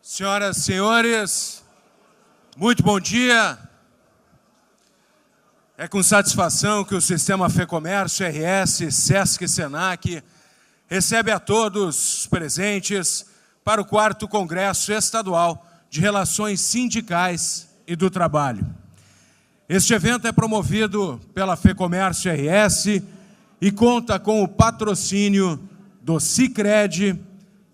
Senhoras e senhores, muito bom dia. É com satisfação que o Sistema FEComércio, RS, Sesc e Senac recebe a todos os presentes para o 4º Congresso Estadual de Relações Sindicais e do Trabalho. Este evento é promovido pela FEComércio RS e conta com o patrocínio do Sicredi,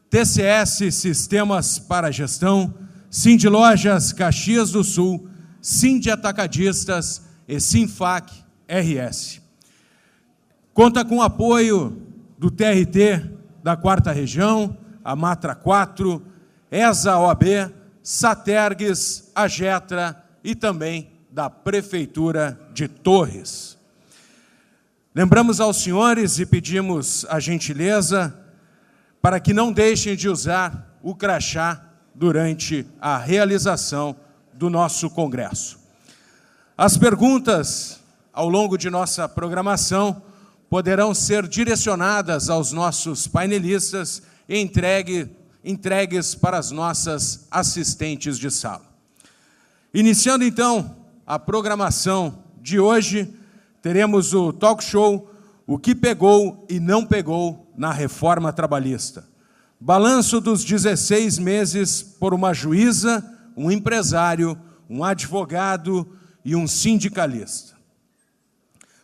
TCS Sistemas para Gestão, Sindilojas Caxias do Sul, Sindi Atacadistas e Sinfac RS. Conta com o apoio do TRT da 4ª Região, a Matra 4, ESA OAB, Satergues, Agetra e também da Prefeitura de Torres. Lembramos aos senhores e pedimos a gentileza para que não deixem de usar o crachá durante a realização do nosso congresso. As perguntas ao longo de nossa programação poderão ser direcionadas aos nossos painelistas e entregues para as nossas assistentes de sala. Iniciando então a programação de hoje, teremos o talk show O que pegou e não pegou na reforma trabalhista. Balanço dos 16 meses por uma juíza, um empresário, um advogado e um sindicalista.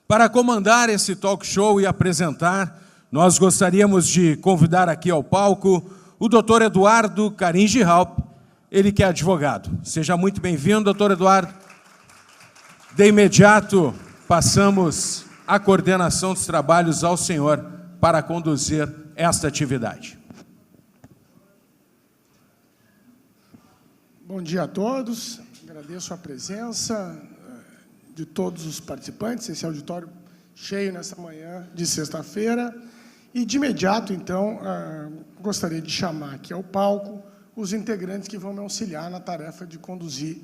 Para comandar esse talk show e apresentar, nós gostaríamos de convidar aqui ao palco o Dr. Eduardo Caringi-Raupp, ele que é advogado. Seja muito bem-vindo, Dr. Eduardo. De imediato, passamos a coordenação dos trabalhos ao senhor para conduzir esta atividade. Bom dia a todos, agradeço a presença de todos os participantes, esse auditório cheio nessa manhã de sexta-feira. E, de imediato, então, gostaria de chamar aqui ao palco os integrantes que vão me auxiliar na tarefa de conduzir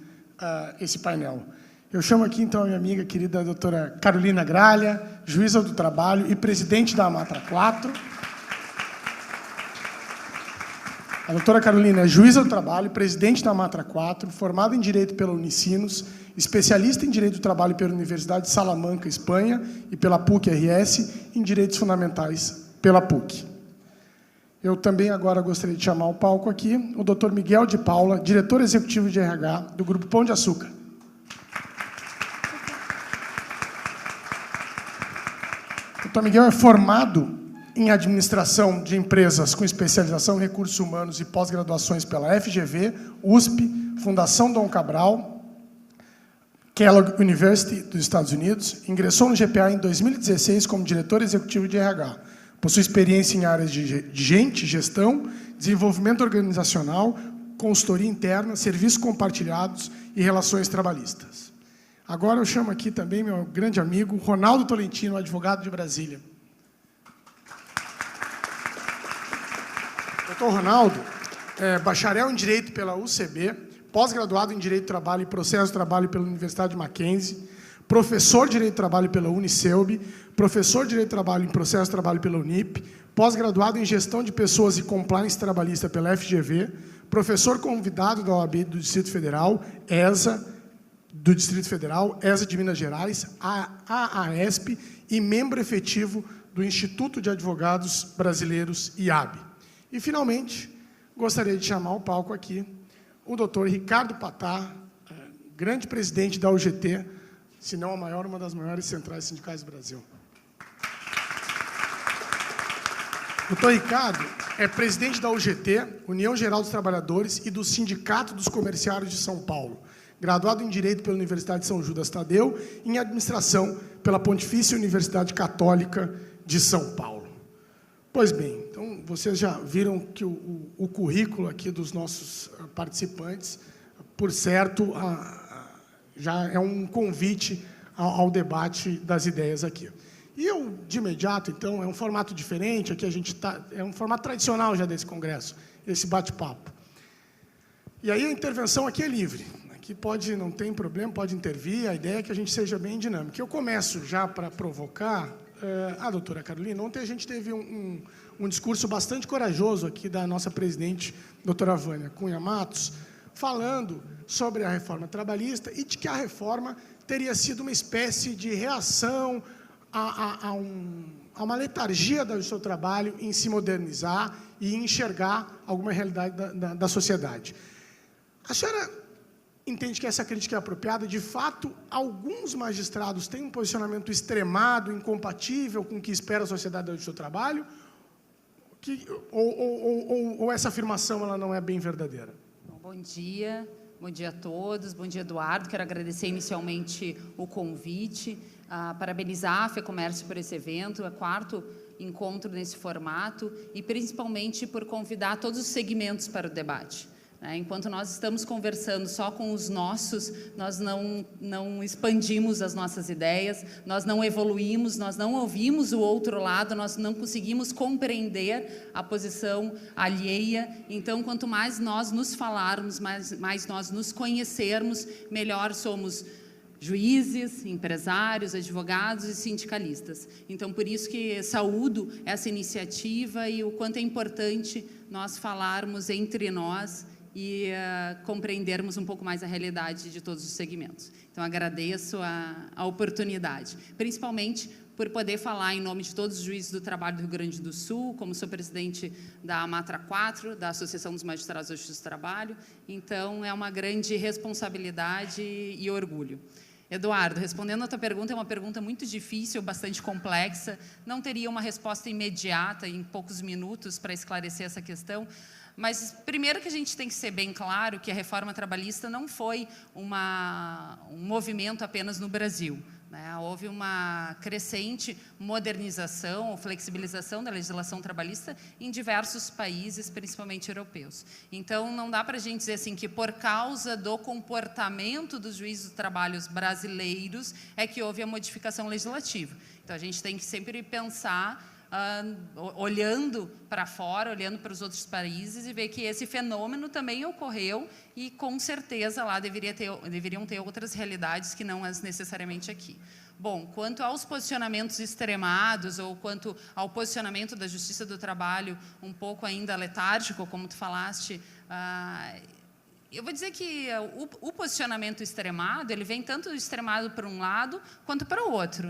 esse painel. Eu chamo aqui, então, a minha amiga querida doutora Carolina Gralha, juíza do trabalho e presidente da Matra 4. A doutora Carolina é juíza do trabalho, presidente da Matra 4, formada em Direito pela Unicinos, especialista em Direito do Trabalho pela Universidade de Salamanca, Espanha, e pela PUC-RS, em Direitos Fundamentais pela PUC. Eu também agora gostaria de chamar ao palco aqui o doutor Miguel de Paula, diretor executivo de RH do Grupo Pão de Açúcar. O doutor Miguel é formado em Administração de Empresas com especialização em Recursos Humanos e pós-graduações pela FGV, USP, Fundação Dom Cabral, Kellogg University dos Estados Unidos. Ingressou no GPA em 2016 como diretor executivo de RH. Possui experiência em áreas de gente, gestão, desenvolvimento organizacional, consultoria interna, serviços compartilhados e relações trabalhistas. Agora eu chamo aqui também meu grande amigo, Ronaldo Tolentino, advogado de Brasília. Doutor Ronaldo é bacharel em Direito pela UCB, pós-graduado em Direito do Trabalho e Processo do Trabalho pela Universidade de Mackenzie, professor de Direito do Trabalho pela Unicelb, professor de Direito do Trabalho em Processo do Trabalho pela Unip, pós-graduado em Gestão de Pessoas e Compliance Trabalhista pela FGV, professor convidado da OAB do Distrito Federal, ESA, do Distrito Federal, ESA de Minas Gerais, AASP e membro efetivo do Instituto de Advogados Brasileiros, IAB. E, finalmente, gostaria de chamar ao palco aqui o doutor Ricardo Patá, grande presidente da UGT, se não a maior, uma das maiores centrais sindicais do Brasil. O doutor Ricardo é presidente da UGT, União Geral dos Trabalhadores, e do Sindicato dos Comerciários de São Paulo, graduado em Direito pela Universidade de São Judas Tadeu e em Administração pela Pontifícia Universidade Católica de São Paulo. Pois bem, então vocês já viram que o currículo aqui dos nossos participantes, por certo, já é um convite ao debate das ideias aqui. E eu, de imediato, então, é um formato diferente, aqui a gente é um formato tradicional já desse congresso, esse bate-papo. E aí a intervenção aqui é livre, aqui não tem problema, pode intervir, a ideia é que a gente seja bem dinâmico. Eu começo já para provocar, doutora Carolina, ontem a gente teve um discurso bastante corajoso aqui da nossa presidente, doutora Vânia Cunha Matos, falando sobre a reforma trabalhista e de que a reforma teria sido uma espécie de reação a uma letargia do seu trabalho em se modernizar e enxergar alguma realidade da sociedade. A senhora entende que essa crítica é apropriada? De fato, alguns magistrados têm um posicionamento extremado, incompatível com o que espera a sociedade do seu trabalho? Ou essa afirmação ela não é bem verdadeira? Bom dia a todos, bom dia, Eduardo. Quero agradecer inicialmente o convite, parabenizar a FEComércio por esse evento, é o 4º encontro nesse formato, e principalmente por convidar todos os segmentos para o debate. Enquanto nós estamos conversando só com os nossos, nós não expandimos as nossas ideias, nós não evoluímos, nós não ouvimos o outro lado, nós não conseguimos compreender a posição alheia. Então, quanto mais nós nos falarmos, mais nós nos conhecermos, melhor somos juízes, empresários, advogados e sindicalistas. Então, por isso que saúdo essa iniciativa e o quanto é importante nós falarmos entre nós e compreendermos um pouco mais a realidade de todos os segmentos. Então, agradeço a oportunidade, principalmente por poder falar em nome de todos os juízes do trabalho do Rio Grande do Sul, como sou presidente da AMATRA 4, da Associação dos Magistrados da Justiça do Trabalho. Então, é uma grande responsabilidade e orgulho. Eduardo, respondendo a tua pergunta, é uma pergunta muito difícil, bastante complexa. Não teria uma resposta imediata, em poucos minutos, para esclarecer essa questão. Mas, primeiro, que a gente tem que ser bem claro que a reforma trabalhista não foi um movimento apenas no Brasil. Houve uma crescente modernização ou flexibilização da legislação trabalhista em diversos países, principalmente europeus. Então, não dá para a gente dizer assim que por causa do comportamento dos juízes do trabalho brasileiros é que houve a modificação legislativa. Então, a gente tem que sempre pensar olhando para fora, olhando para os outros países e ver que esse fenômeno também ocorreu e, com certeza, lá deveriam ter outras realidades que não as necessariamente aqui. Bom, quanto aos posicionamentos extremados ou quanto ao posicionamento da Justiça do Trabalho um pouco ainda letárgico, como tu falaste, eu vou dizer que o posicionamento extremado, ele vem tanto extremado para um lado quanto para o outro,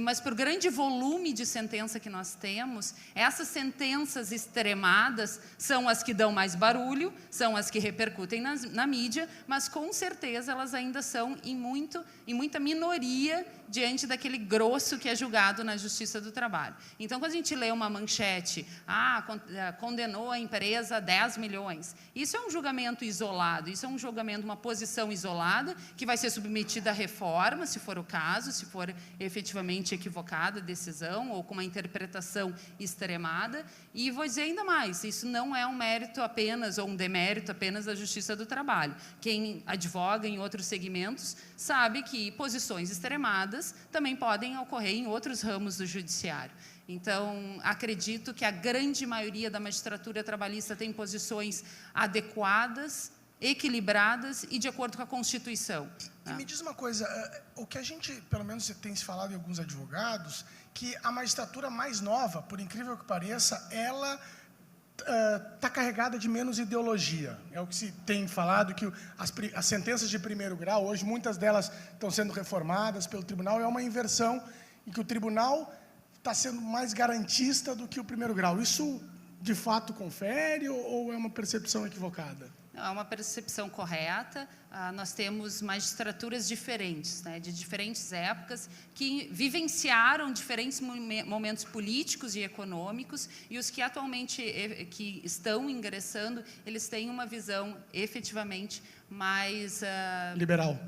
mas por grande volume de sentença que nós temos, essas sentenças extremadas são as que dão mais barulho, são as que repercutem na mídia, mas com certeza elas ainda são em muita minoria diante daquele grosso que é julgado na Justiça do Trabalho. Então, quando a gente lê uma manchete, condenou a empresa a 10 milhões, isso é um julgamento isolado, isso é um julgamento, uma posição isolada, que vai ser submetida à reforma, se for o caso, se for efetivamente equivocada a decisão, ou com uma interpretação extremada. E vou dizer ainda mais, isso não é um mérito apenas, ou um demérito apenas da Justiça do Trabalho. Quem advoga em outros segmentos sabe que posições extremadas também podem ocorrer em outros ramos do judiciário. Então, acredito que a grande maioria da magistratura trabalhista tem posições adequadas, equilibradas e de acordo com a Constituição. E me diz uma coisa, o que a gente, pelo menos tem se falado em alguns advogados, que a magistratura mais nova, por incrível que pareça, ela está carregada de menos ideologia. É o que se tem falado, que as sentenças de primeiro grau, hoje, muitas delas estão sendo reformadas pelo tribunal, é uma inversão em que o tribunal está sendo mais garantista do que o primeiro grau. Isso, de fato, confere ou é uma percepção equivocada? É uma percepção correta. Nós temos magistraturas diferentes, de diferentes épocas, que vivenciaram diferentes momentos políticos e econômicos, e os que atualmente que estão ingressando, eles têm uma visão efetivamente mais... liberal.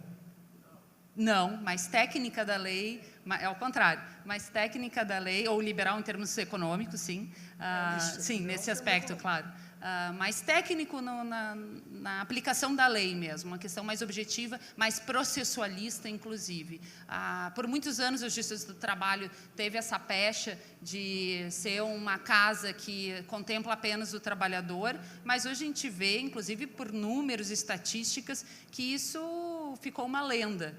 Não, mais técnica da lei, é ao contrário, mais técnica da lei, ou liberal em termos econômicos, sim, sim, nesse aspecto, claro. Mais técnico na aplicação da lei mesmo, uma questão mais objetiva, mais processualista, inclusive. Por muitos anos, a Justiça do Trabalho teve essa pecha de ser uma casa que contempla apenas o trabalhador, mas hoje a gente vê, inclusive por números e estatísticas, que isso ficou uma lenda,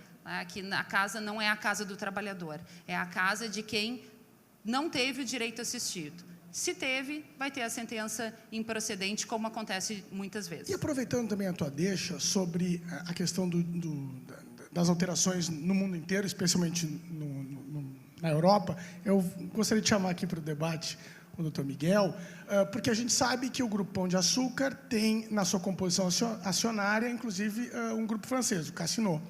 que a casa não é a casa do trabalhador, é a casa de quem não teve o direito assistido. Se teve, vai ter a sentença improcedente, como acontece muitas vezes. E aproveitando também a tua deixa sobre a questão das alterações no mundo inteiro, especialmente na Europa, eu gostaria de chamar aqui para o debate o doutor Miguel, porque a gente sabe que o Grupo Pão de Açúcar tem na sua composição acionária, inclusive, um grupo francês, o Casino.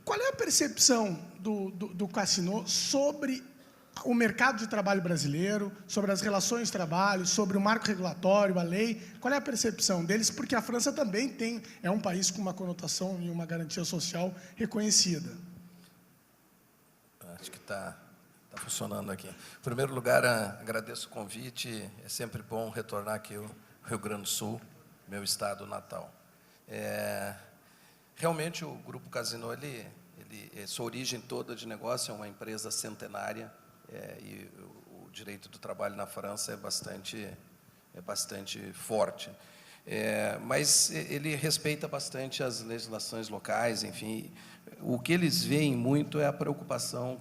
Qual é a percepção do Casino sobre o mercado de trabalho brasileiro, sobre as relações de trabalho, sobre o marco regulatório, a lei? Qual é a percepção deles? Porque a França também é um país com uma conotação e uma garantia social reconhecida. Acho que está funcionando aqui. Em primeiro lugar, agradeço o convite. É sempre bom retornar aqui ao Rio Grande do Sul, meu estado natal. Realmente, o Grupo Casino, sua origem toda de negócio é uma empresa centenária, e o direito do trabalho na França é bastante forte. Mas ele respeita bastante as legislações locais, enfim. O que eles veem muito é a preocupação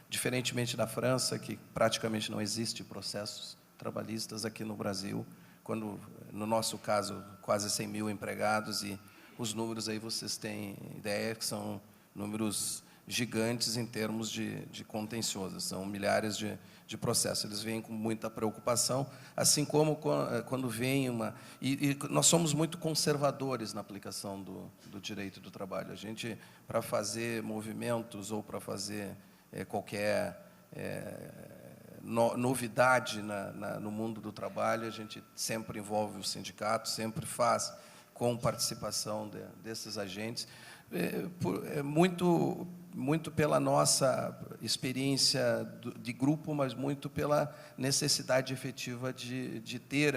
diferentemente da França, que praticamente não existe processos trabalhistas aqui no Brasil, quando, no nosso caso, quase 100 mil empregados, e os números aí vocês têm ideia que são números gigantes em termos de contencioso, são milhares de processos. Eles vêm com muita preocupação, assim como quando vem uma... E nós somos muito conservadores na aplicação do direito do trabalho. A gente, para fazer movimentos ou para fazer qualquer novidade no mundo do trabalho, a gente sempre envolve o sindicato, sempre faz com participação desses agentes, muito pela nossa experiência de grupo, mas muito pela necessidade efetiva de ter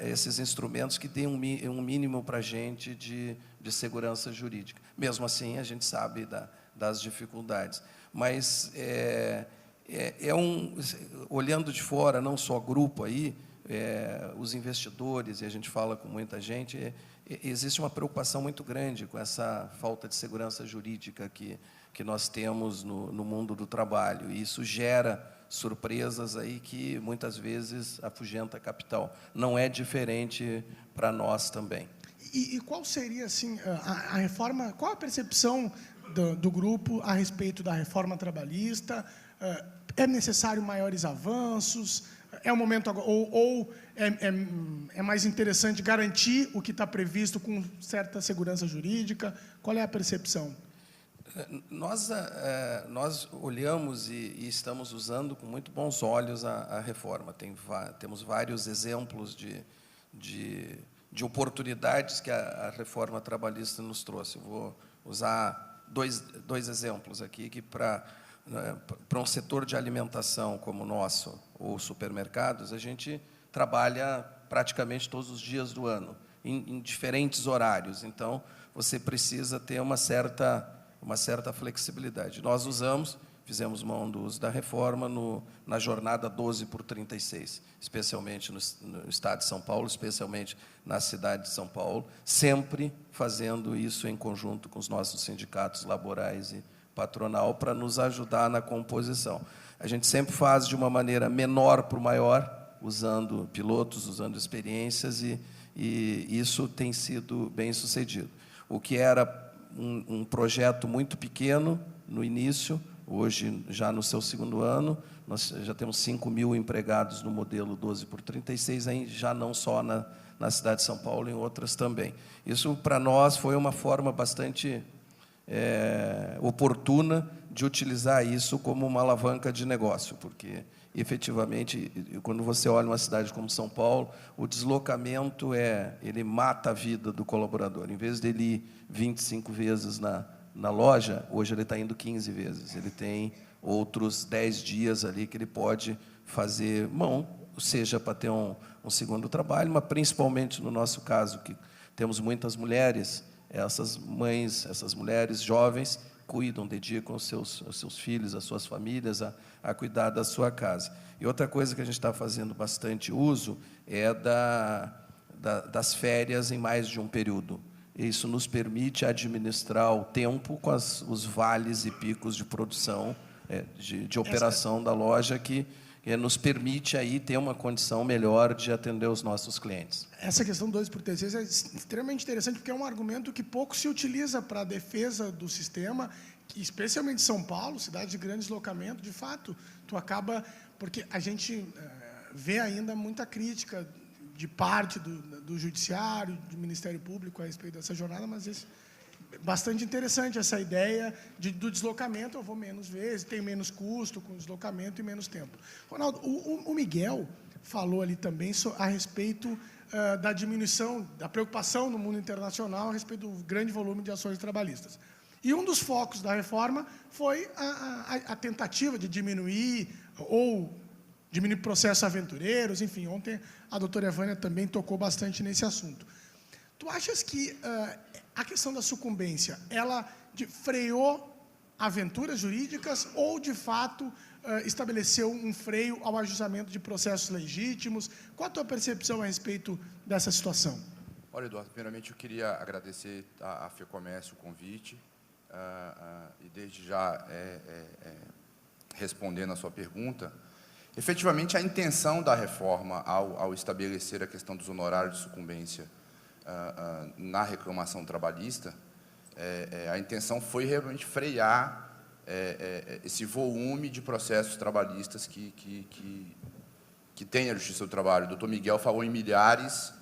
esses instrumentos que deem um mínimo para a gente de segurança jurídica. Mesmo assim, a gente sabe das dificuldades. Mas, olhando de fora, não só grupo aí, os investidores, e a gente fala com muita gente, existe uma preocupação muito grande com essa falta de segurança jurídica que nós temos no mundo do trabalho. E isso gera surpresas aí que, muitas vezes, afugenta capital. Não é diferente para nós também. E qual seria, assim, a reforma, qual a percepção do grupo a respeito da reforma trabalhista? É necessário maiores avanços? É o momento agora, ou é mais interessante garantir o que está previsto com certa segurança jurídica? Qual é a percepção? Nós olhamos e estamos usando com muito bons olhos a reforma. Temos vários exemplos de oportunidades que a reforma trabalhista nos trouxe. Eu vou usar dois exemplos aqui, que para um setor de alimentação como o nosso, ou supermercados, a gente trabalha praticamente todos os dias do ano, em diferentes horários. Então, você precisa ter uma certa flexibilidade. Nós fizemos mão do uso da reforma na jornada 12/36, especialmente no estado de São Paulo, especialmente na cidade de São Paulo, sempre fazendo isso em conjunto com os nossos sindicatos laborais e patronal para nos ajudar na composição. A gente sempre faz de uma maneira menor para o maior, usando pilotos, usando experiências, e isso tem sido bem sucedido. O que era um projeto muito pequeno no início, hoje, já no seu segundo ano, nós já temos 5 mil empregados no modelo 12/36, já não só na cidade de São Paulo, em outras também. Isso, para nós, foi uma forma bastante oportuna de utilizar isso como uma alavanca de negócio, porque, efetivamente, quando você olha uma cidade como São Paulo, o deslocamento ele mata a vida do colaborador. Em vez dele ir 25 vezes na loja, hoje ele está indo 15 vezes. Ele tem outros 10 dias ali que ele pode fazer mão, seja para ter um segundo trabalho, mas principalmente no nosso caso, que temos muitas mulheres. Essas mães, essas mulheres jovens, dedicam os seus filhos, as suas famílias, a cuidar da sua casa. E outra coisa que a gente está fazendo bastante uso é das férias em mais de um período. Isso nos permite administrar o tempo com os vales e picos de produção, de operação da loja, que que nos permite aí ter uma condição melhor de atender os nossos clientes. Essa questão 2/3 é extremamente interessante, porque é um argumento que pouco se utiliza para a defesa do sistema, que, especialmente em São Paulo, cidade de grande deslocamento, de fato, tu acaba... Porque a gente vê ainda muita crítica de parte do Judiciário, do Ministério Público a respeito dessa jornada, mas isso é bastante interessante, essa ideia do deslocamento. Eu vou menos vezes, tem menos custo com deslocamento e menos tempo. Ronaldo, o Miguel falou ali também a respeito da diminuição, da preocupação no mundo internacional a respeito do grande volume de ações trabalhistas. E um dos focos da reforma foi a tentativa de diminuir processos aventureiros, enfim, ontem a doutora Vânia também tocou bastante nesse assunto. Tu achas que a questão da sucumbência, ela freou aventuras jurídicas ou, de fato, estabeleceu um freio ao ajustamento de processos legítimos? Qual a tua percepção a respeito dessa situação? Olha, Eduardo, primeiramente eu queria agradecer à FEComércio o convite e, desde já, respondendo a sua pergunta, efetivamente, a intenção da reforma, ao estabelecer a questão dos honorários de sucumbência na reclamação trabalhista, a intenção foi realmente frear esse volume de processos trabalhistas que tem a Justiça do Trabalho. O doutor Miguel falou em milhares,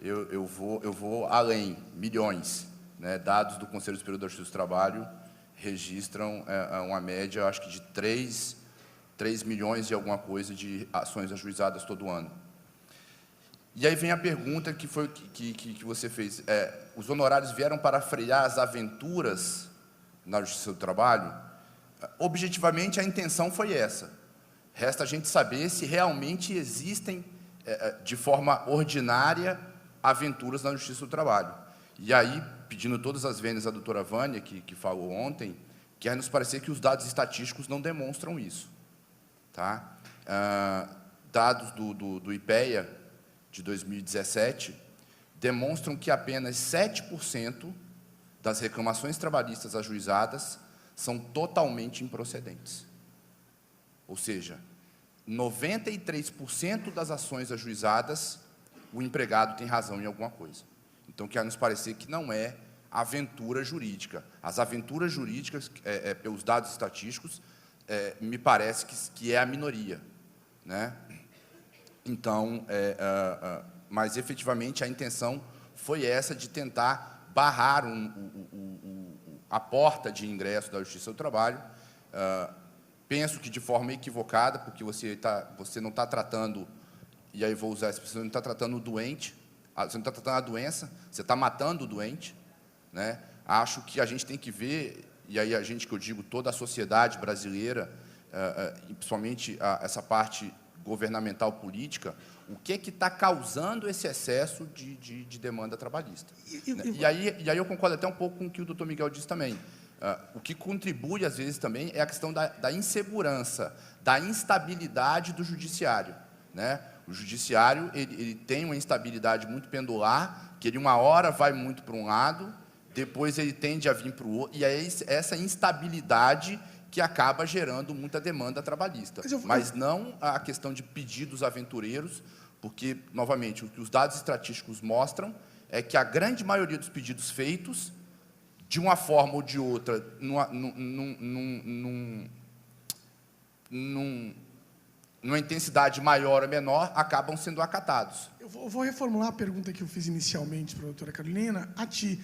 eu vou além, milhões. Né? Dados do Conselho Superior da Justiça do Trabalho registram uma média, acho que de 3 milhões e alguma coisa de ações ajuizadas todo ano. E aí vem a pergunta que foi que você fez. Os honorários vieram para frear as aventuras na Justiça do Trabalho? Objetivamente, a intenção foi essa. Resta a gente saber se realmente existem, de forma ordinária, aventuras na Justiça do Trabalho. E aí, pedindo todas as vênias à doutora Vânia, que falou ontem, quer nos parecer que os dados estatísticos não demonstram isso. Tá? Dados do IPEA, de 2017, demonstram que apenas 7% das reclamações trabalhistas ajuizadas são totalmente improcedentes. Ou seja, 93% das ações ajuizadas, o empregado tem razão em alguma coisa. Então, quer nos parecer que não é aventura jurídica. As aventuras jurídicas, pelos dados estatísticos, me parece que é a minoria. Né? Então, mas, efetivamente, a intenção foi essa de tentar barrar a porta de ingresso da Justiça do Trabalho. Penso que de forma equivocada, porque você não está tratando, e aí vou usar essa expressão, não está tratando o doente, você não está tratando a doença, você está matando o doente. Né? Acho que a gente tem que ver, e aí a gente, que eu digo, toda a sociedade brasileira, e principalmente essa parte governamental política, o que está causando esse excesso de demanda trabalhista. E aí eu concordo até um pouco com o que o doutor Miguel disse também. O que contribui, às vezes, também é a questão da insegurança, da instabilidade do judiciário. Né? O judiciário ele tem uma instabilidade muito pendular, que ele uma hora vai muito para um lado, depois ele tende a vir para o outro, e é essa instabilidade que acaba gerando muita demanda trabalhista. Mas não a questão de pedidos aventureiros, porque, novamente, o que os dados estatísticos mostram é que a grande maioria dos pedidos feitos, de uma forma ou de outra, numa intensidade maior ou menor, acabam sendo acatados. Eu vou reformular a pergunta que eu fiz inicialmente para a doutora Carolina, a ti.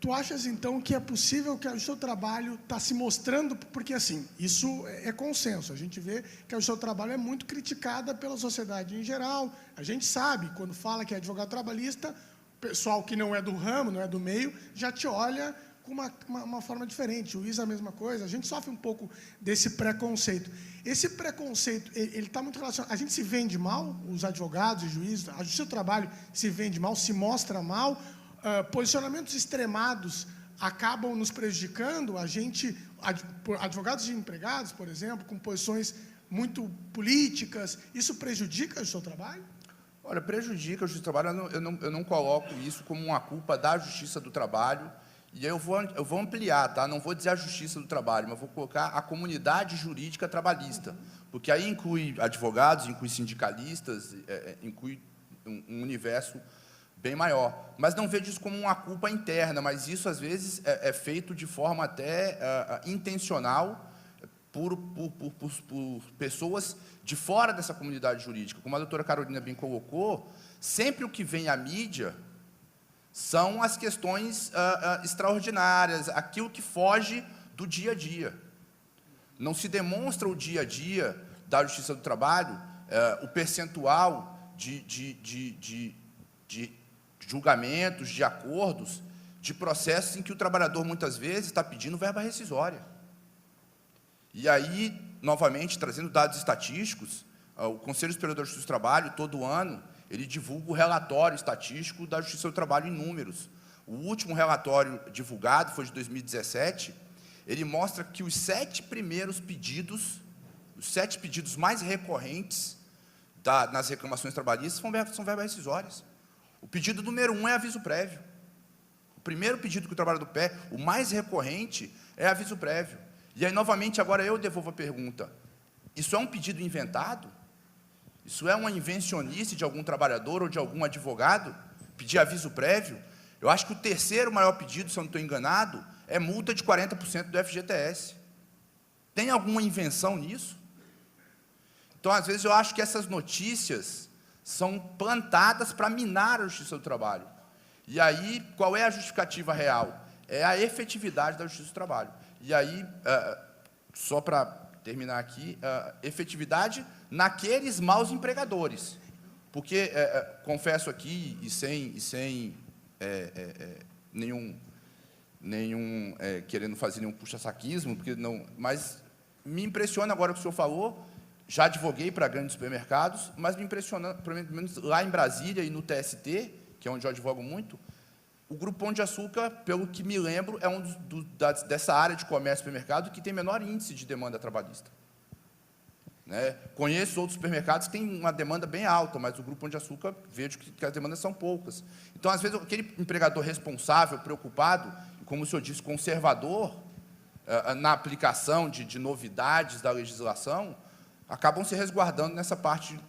Tu achas, então, que é possível que o seu trabalho está se mostrando... Porque, assim, isso é consenso. A gente vê que o seu trabalho é muito criticada pela sociedade em geral. A gente sabe, quando fala que é advogado trabalhista, o pessoal que não é do ramo, não é do meio, já te olha com uma forma diferente. O juiz é a mesma coisa. A gente sofre um pouco desse preconceito. Esse preconceito, ele está muito relacionado... A gente se vende mal, os advogados e juízes, a justiça do trabalho se vende mal, se mostra mal... posicionamentos extremados acabam nos prejudicando, advogados de empregados, por exemplo, com posições muito políticas, isso prejudica o seu trabalho? Olha, prejudica o Justiça do Trabalho, eu não coloco isso como uma culpa da Justiça do Trabalho E aí eu vou ampliar, tá? Não vou dizer a Justiça do Trabalho, mas vou colocar a comunidade jurídica trabalhista, porque aí inclui advogados, inclui sindicalistas, inclui um universo bem maior. Mas não vejo isso como uma culpa interna, mas isso, às vezes, é feito de forma até intencional por pessoas de fora dessa comunidade jurídica. Como a doutora Carolina bem colocou, sempre o que vem à mídia são as questões extraordinárias, aquilo que foge do dia a dia. Não se demonstra o dia a dia da Justiça do Trabalho, o percentual de julgamentos, de acordos, de processos em que o trabalhador, muitas vezes, está pedindo verba rescisória. E aí, novamente, trazendo dados estatísticos, o Conselho Superior da Justiça do Trabalho, todo ano, ele divulga o relatório estatístico da Justiça do Trabalho em números. O último relatório divulgado foi de 2017, ele mostra que os 7 primeiros pedidos, os 7 pedidos mais recorrentes nas reclamações trabalhistas são verbas rescisórias. O pedido número 1 é aviso prévio. O primeiro pedido que o trabalhador pede, o mais recorrente, é aviso prévio. E aí, novamente, agora eu devolvo a pergunta. Isso é um pedido inventado? Isso é uma invencionice de algum trabalhador ou de algum advogado? Pedir aviso prévio? Eu acho que o terceiro maior pedido, se eu não estou enganado, é multa de 40% do FGTS. Tem alguma invenção nisso? Então, às vezes, eu acho que essas notícias são plantadas para minar a Justiça do Trabalho. E aí, qual é a justificativa real? É a efetividade da Justiça do Trabalho. E aí, só para terminar aqui, efetividade naqueles maus empregadores. Porque, confesso aqui, e sem nenhum querendo fazer nenhum puxa-saquismo, porque não, mas me impressiona agora o que o senhor falou. Já advoguei para grandes supermercados, mas me impressiona, pelo menos lá em Brasília e no TST, que é onde eu advogo muito, o Grupo Pão de Açúcar, pelo que me lembro, é dessa área de comércio e supermercado que tem menor índice de demanda trabalhista. Né? Conheço outros supermercados que têm uma demanda bem alta, mas o Grupo Pão de Açúcar, vejo que as demandas são poucas. Então, às vezes, aquele empregador responsável, preocupado, como o senhor disse, conservador, na aplicação de novidades da legislação, acabam se resguardando nessa parte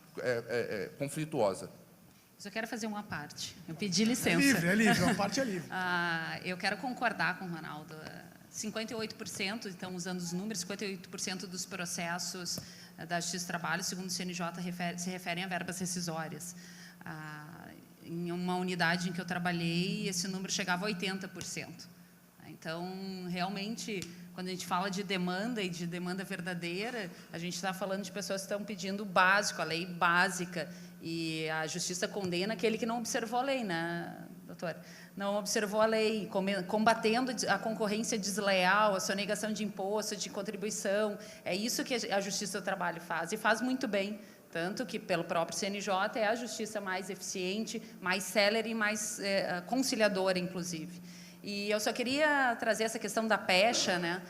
conflituosa. Eu só quero fazer uma parte. Eu pedi licença. É livre, uma parte é livre. Eu quero concordar com o Ronaldo. 58%, então, usando os números, 58% dos processos da Justiça do Trabalho, segundo o CNJ, se referem a verbas rescisórias. Em uma unidade em que eu trabalhei, esse número chegava a 80%. Então, realmente, quando a gente fala de demanda e de demanda verdadeira, a gente está falando de pessoas que estão pedindo o básico, a lei básica, e a Justiça condena aquele que não observou a lei, né, doutora? Não observou a lei, combatendo a concorrência desleal, a sonegação de imposto, de contribuição. É isso que a Justiça do Trabalho faz, e faz muito bem. Tanto que, pelo próprio CNJ, é a justiça mais eficiente, mais célere e mais conciliadora, inclusive. E eu só queria trazer essa questão da pecha, né?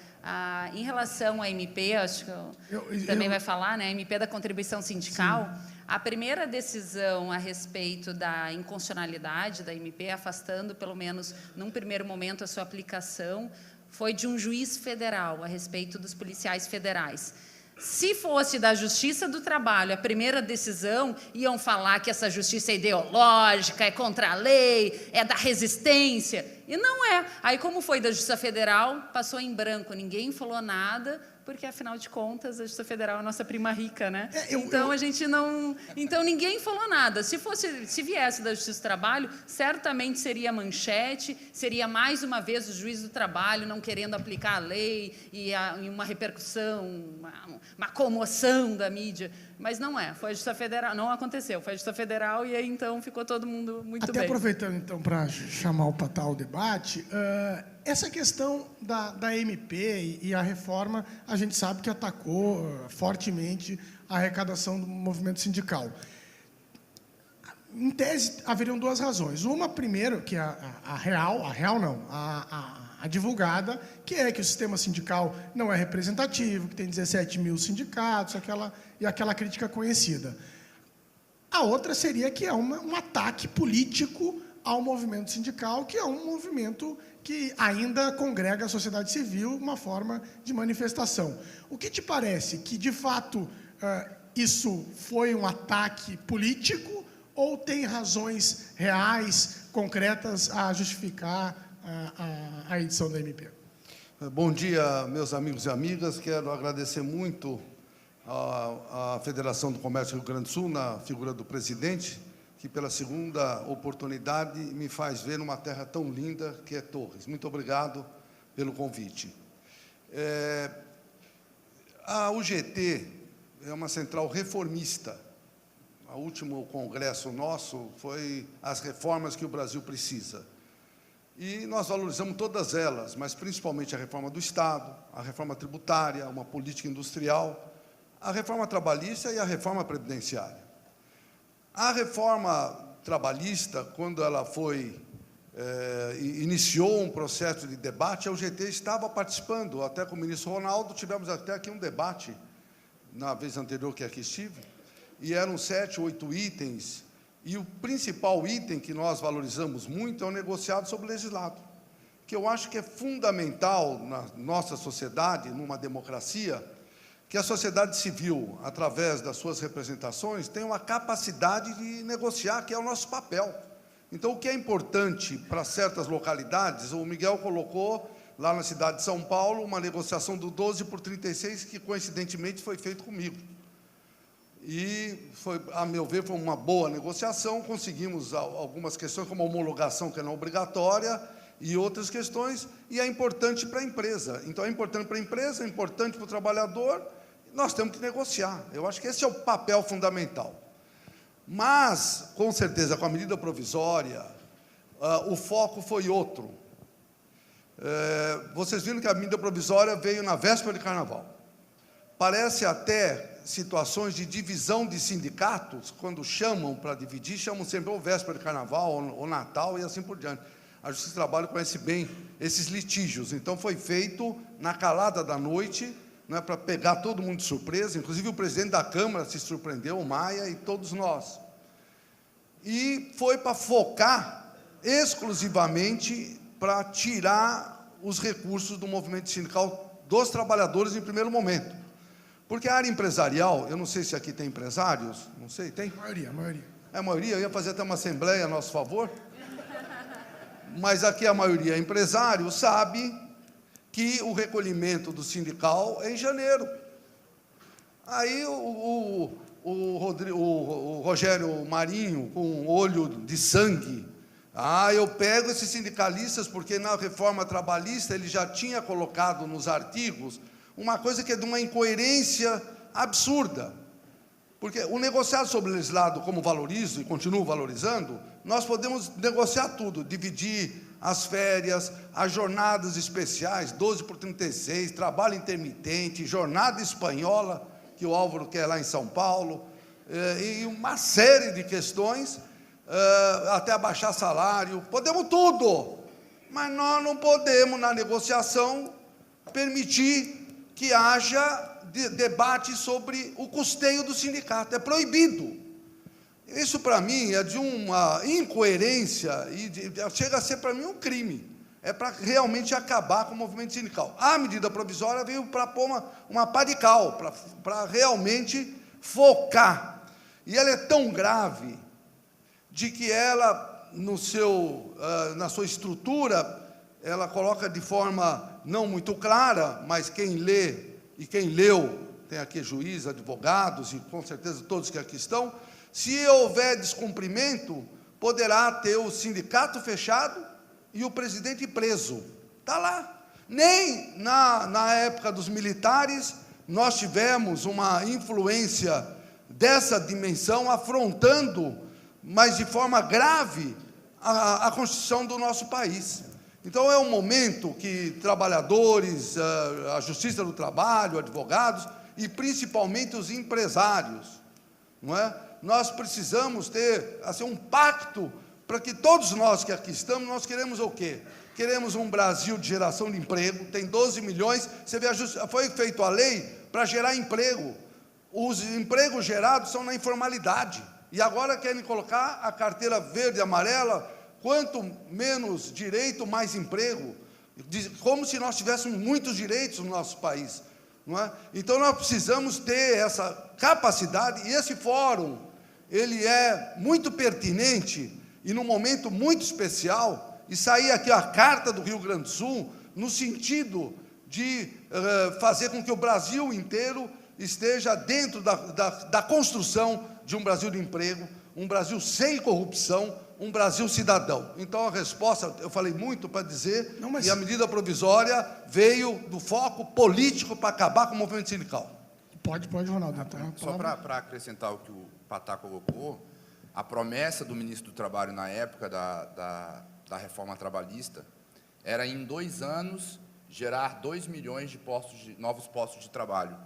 Em relação à MP, acho que também vai falar, né? A MP da contribuição sindical. Sim. A primeira decisão a respeito da inconstitucionalidade da MP, afastando, pelo menos num primeiro momento, a sua aplicação, foi de um juiz federal a respeito dos policiais federais. Se fosse da Justiça do Trabalho, a primeira decisão, iam falar que essa justiça é ideológica, é contra a lei, é da resistência. E não é. Aí, como foi da Justiça Federal, passou em branco, ninguém falou nada, porque, afinal de contas, a Justiça Federal é a nossa prima rica, né? Então, a gente não... Então, ninguém falou nada. Se viesse da Justiça do Trabalho, certamente seria manchete, seria, mais uma vez, o juiz do trabalho não querendo aplicar a lei e uma repercussão, uma comoção da mídia. Mas não é. Foi a Justiça Federal. Não aconteceu. Foi a Justiça Federal e aí, então, ficou todo mundo muito bem. Até aproveitando, então, para chamar o tal debate, essa questão da MP e a reforma, a gente sabe que atacou fortemente a arrecadação do movimento sindical. Em tese, haveriam duas razões. Uma, primeiro, que a divulgada, que é que o sistema sindical não é representativo, que tem 17 mil sindicatos, aquela crítica conhecida. A outra seria que é um ataque político ao movimento sindical, que é um movimento que ainda congrega a sociedade civil, uma forma de manifestação. O que te parece? Que, de fato, isso foi um ataque político ou tem razões reais, concretas, a justificar a edição da MP? Bom dia, meus amigos e amigas. Quero agradecer muito à Federação do Comércio do Rio Grande do Sul, na figura do presidente, que pela segunda oportunidade me faz ver uma terra tão linda que é Torres. Muito obrigado pelo convite. A UGT é uma central reformista. O último congresso nosso foi as reformas que o Brasil precisa. E nós valorizamos todas elas, mas principalmente a reforma do Estado, a reforma tributária, uma política industrial, a reforma trabalhista e a reforma previdenciária. A reforma trabalhista, quando ela iniciou um processo de debate, a UGT estava participando, até com o ministro Ronaldo, tivemos até aqui um debate, na vez anterior que aqui estive, e eram 7, 8 itens, e o principal item que nós valorizamos muito é o negociado sobre o legislado, que eu acho que é fundamental na nossa sociedade, numa democracia, que a sociedade civil, através das suas representações, tenha uma capacidade de negociar, que é o nosso papel. Então, o que é importante para certas localidades, o Miguel colocou lá na cidade de São Paulo uma negociação do 12 por 36, que coincidentemente foi feito comigo. E, a meu ver, foi uma boa negociação, conseguimos algumas questões, como a homologação, que não é obrigatória, e outras questões, e é importante para a empresa. Então, é importante para a empresa, é importante para o trabalhador, nós temos que negociar. Eu acho que esse é o papel fundamental. Mas, com certeza, com a medida provisória, o foco foi outro. Vocês viram que a medida provisória veio na véspera de Carnaval. Parece até situações de divisão de sindicatos, quando chamam para dividir, chamam sempre ou véspera de Carnaval, ou Natal, e assim por diante. A Justiça do Trabalho conhece bem esses litígios. Então, foi feito na calada da noite, né, para pegar todo mundo de surpresa, inclusive o presidente da Câmara se surpreendeu, o Maia, e todos nós. E foi para focar exclusivamente para tirar os recursos do movimento sindical dos trabalhadores em primeiro momento. Porque a área empresarial, eu não sei se aqui tem empresários, não sei, tem? A maioria. É a maioria, eu ia fazer até uma assembleia a nosso favor, mas aqui a maioria é empresário, sabe que o recolhimento do sindical é em janeiro. Aí o Rogério Marinho, com olho de sangue, eu pego esses sindicalistas, porque na reforma trabalhista ele já tinha colocado nos artigos uma coisa que é de uma incoerência absurda. Porque o negociado sobre o legislado, como valorizo e continuo valorizando, nós podemos negociar tudo, dividir as férias, as jornadas especiais, 12 por 36, trabalho intermitente, jornada espanhola, que o Álvaro quer lá em São Paulo, e uma série de questões, até abaixar salário, podemos tudo, mas nós não podemos, na negociação, permitir que haja debate sobre o custeio do sindicato. É proibido. Isso, para mim, é de uma incoerência e chega a ser, para mim, um crime. É para realmente acabar com o movimento sindical. A medida provisória veio para pôr uma pá de cal, para realmente focar. E ela é tão grave de que ela, na sua estrutura, ela coloca de forma não muito clara, mas quem lê e quem leu, tem aqui juízes, advogados, e com certeza todos que aqui estão, se houver descumprimento, poderá ter o sindicato fechado e o presidente preso. Está lá. Nem na época dos militares nós tivemos uma influência dessa dimensão, afrontando, mas de forma grave, a Constituição do nosso país. Então, é um momento que trabalhadores, a Justiça do Trabalho, advogados, e principalmente os empresários, não é? Nós precisamos ter assim, um pacto para que todos nós que aqui estamos, nós queremos o quê? Queremos um Brasil de geração de emprego, tem 12 milhões, você vê, foi feita a lei para gerar emprego. Os empregos gerados são na informalidade, e agora querem colocar a carteira verde e amarela quanto menos direito, mais emprego, como se nós tivéssemos muitos direitos no nosso país, não é? Então, nós precisamos ter essa capacidade, e esse fórum, ele é muito pertinente, e num momento muito especial, e sair aqui a Carta do Rio Grande do Sul, no sentido de fazer com que o Brasil inteiro esteja dentro da construção de um Brasil de emprego, um Brasil sem corrupção, um Brasil cidadão. Então, a resposta, eu falei muito para dizer, e a medida provisória veio do foco político para acabar com o movimento sindical. Pode, Ronaldo. Só para acrescentar o que o Patá colocou, a promessa do ministro do Trabalho na época da reforma trabalhista era, em 2 anos, gerar 2 milhões de novos postos de trabalho.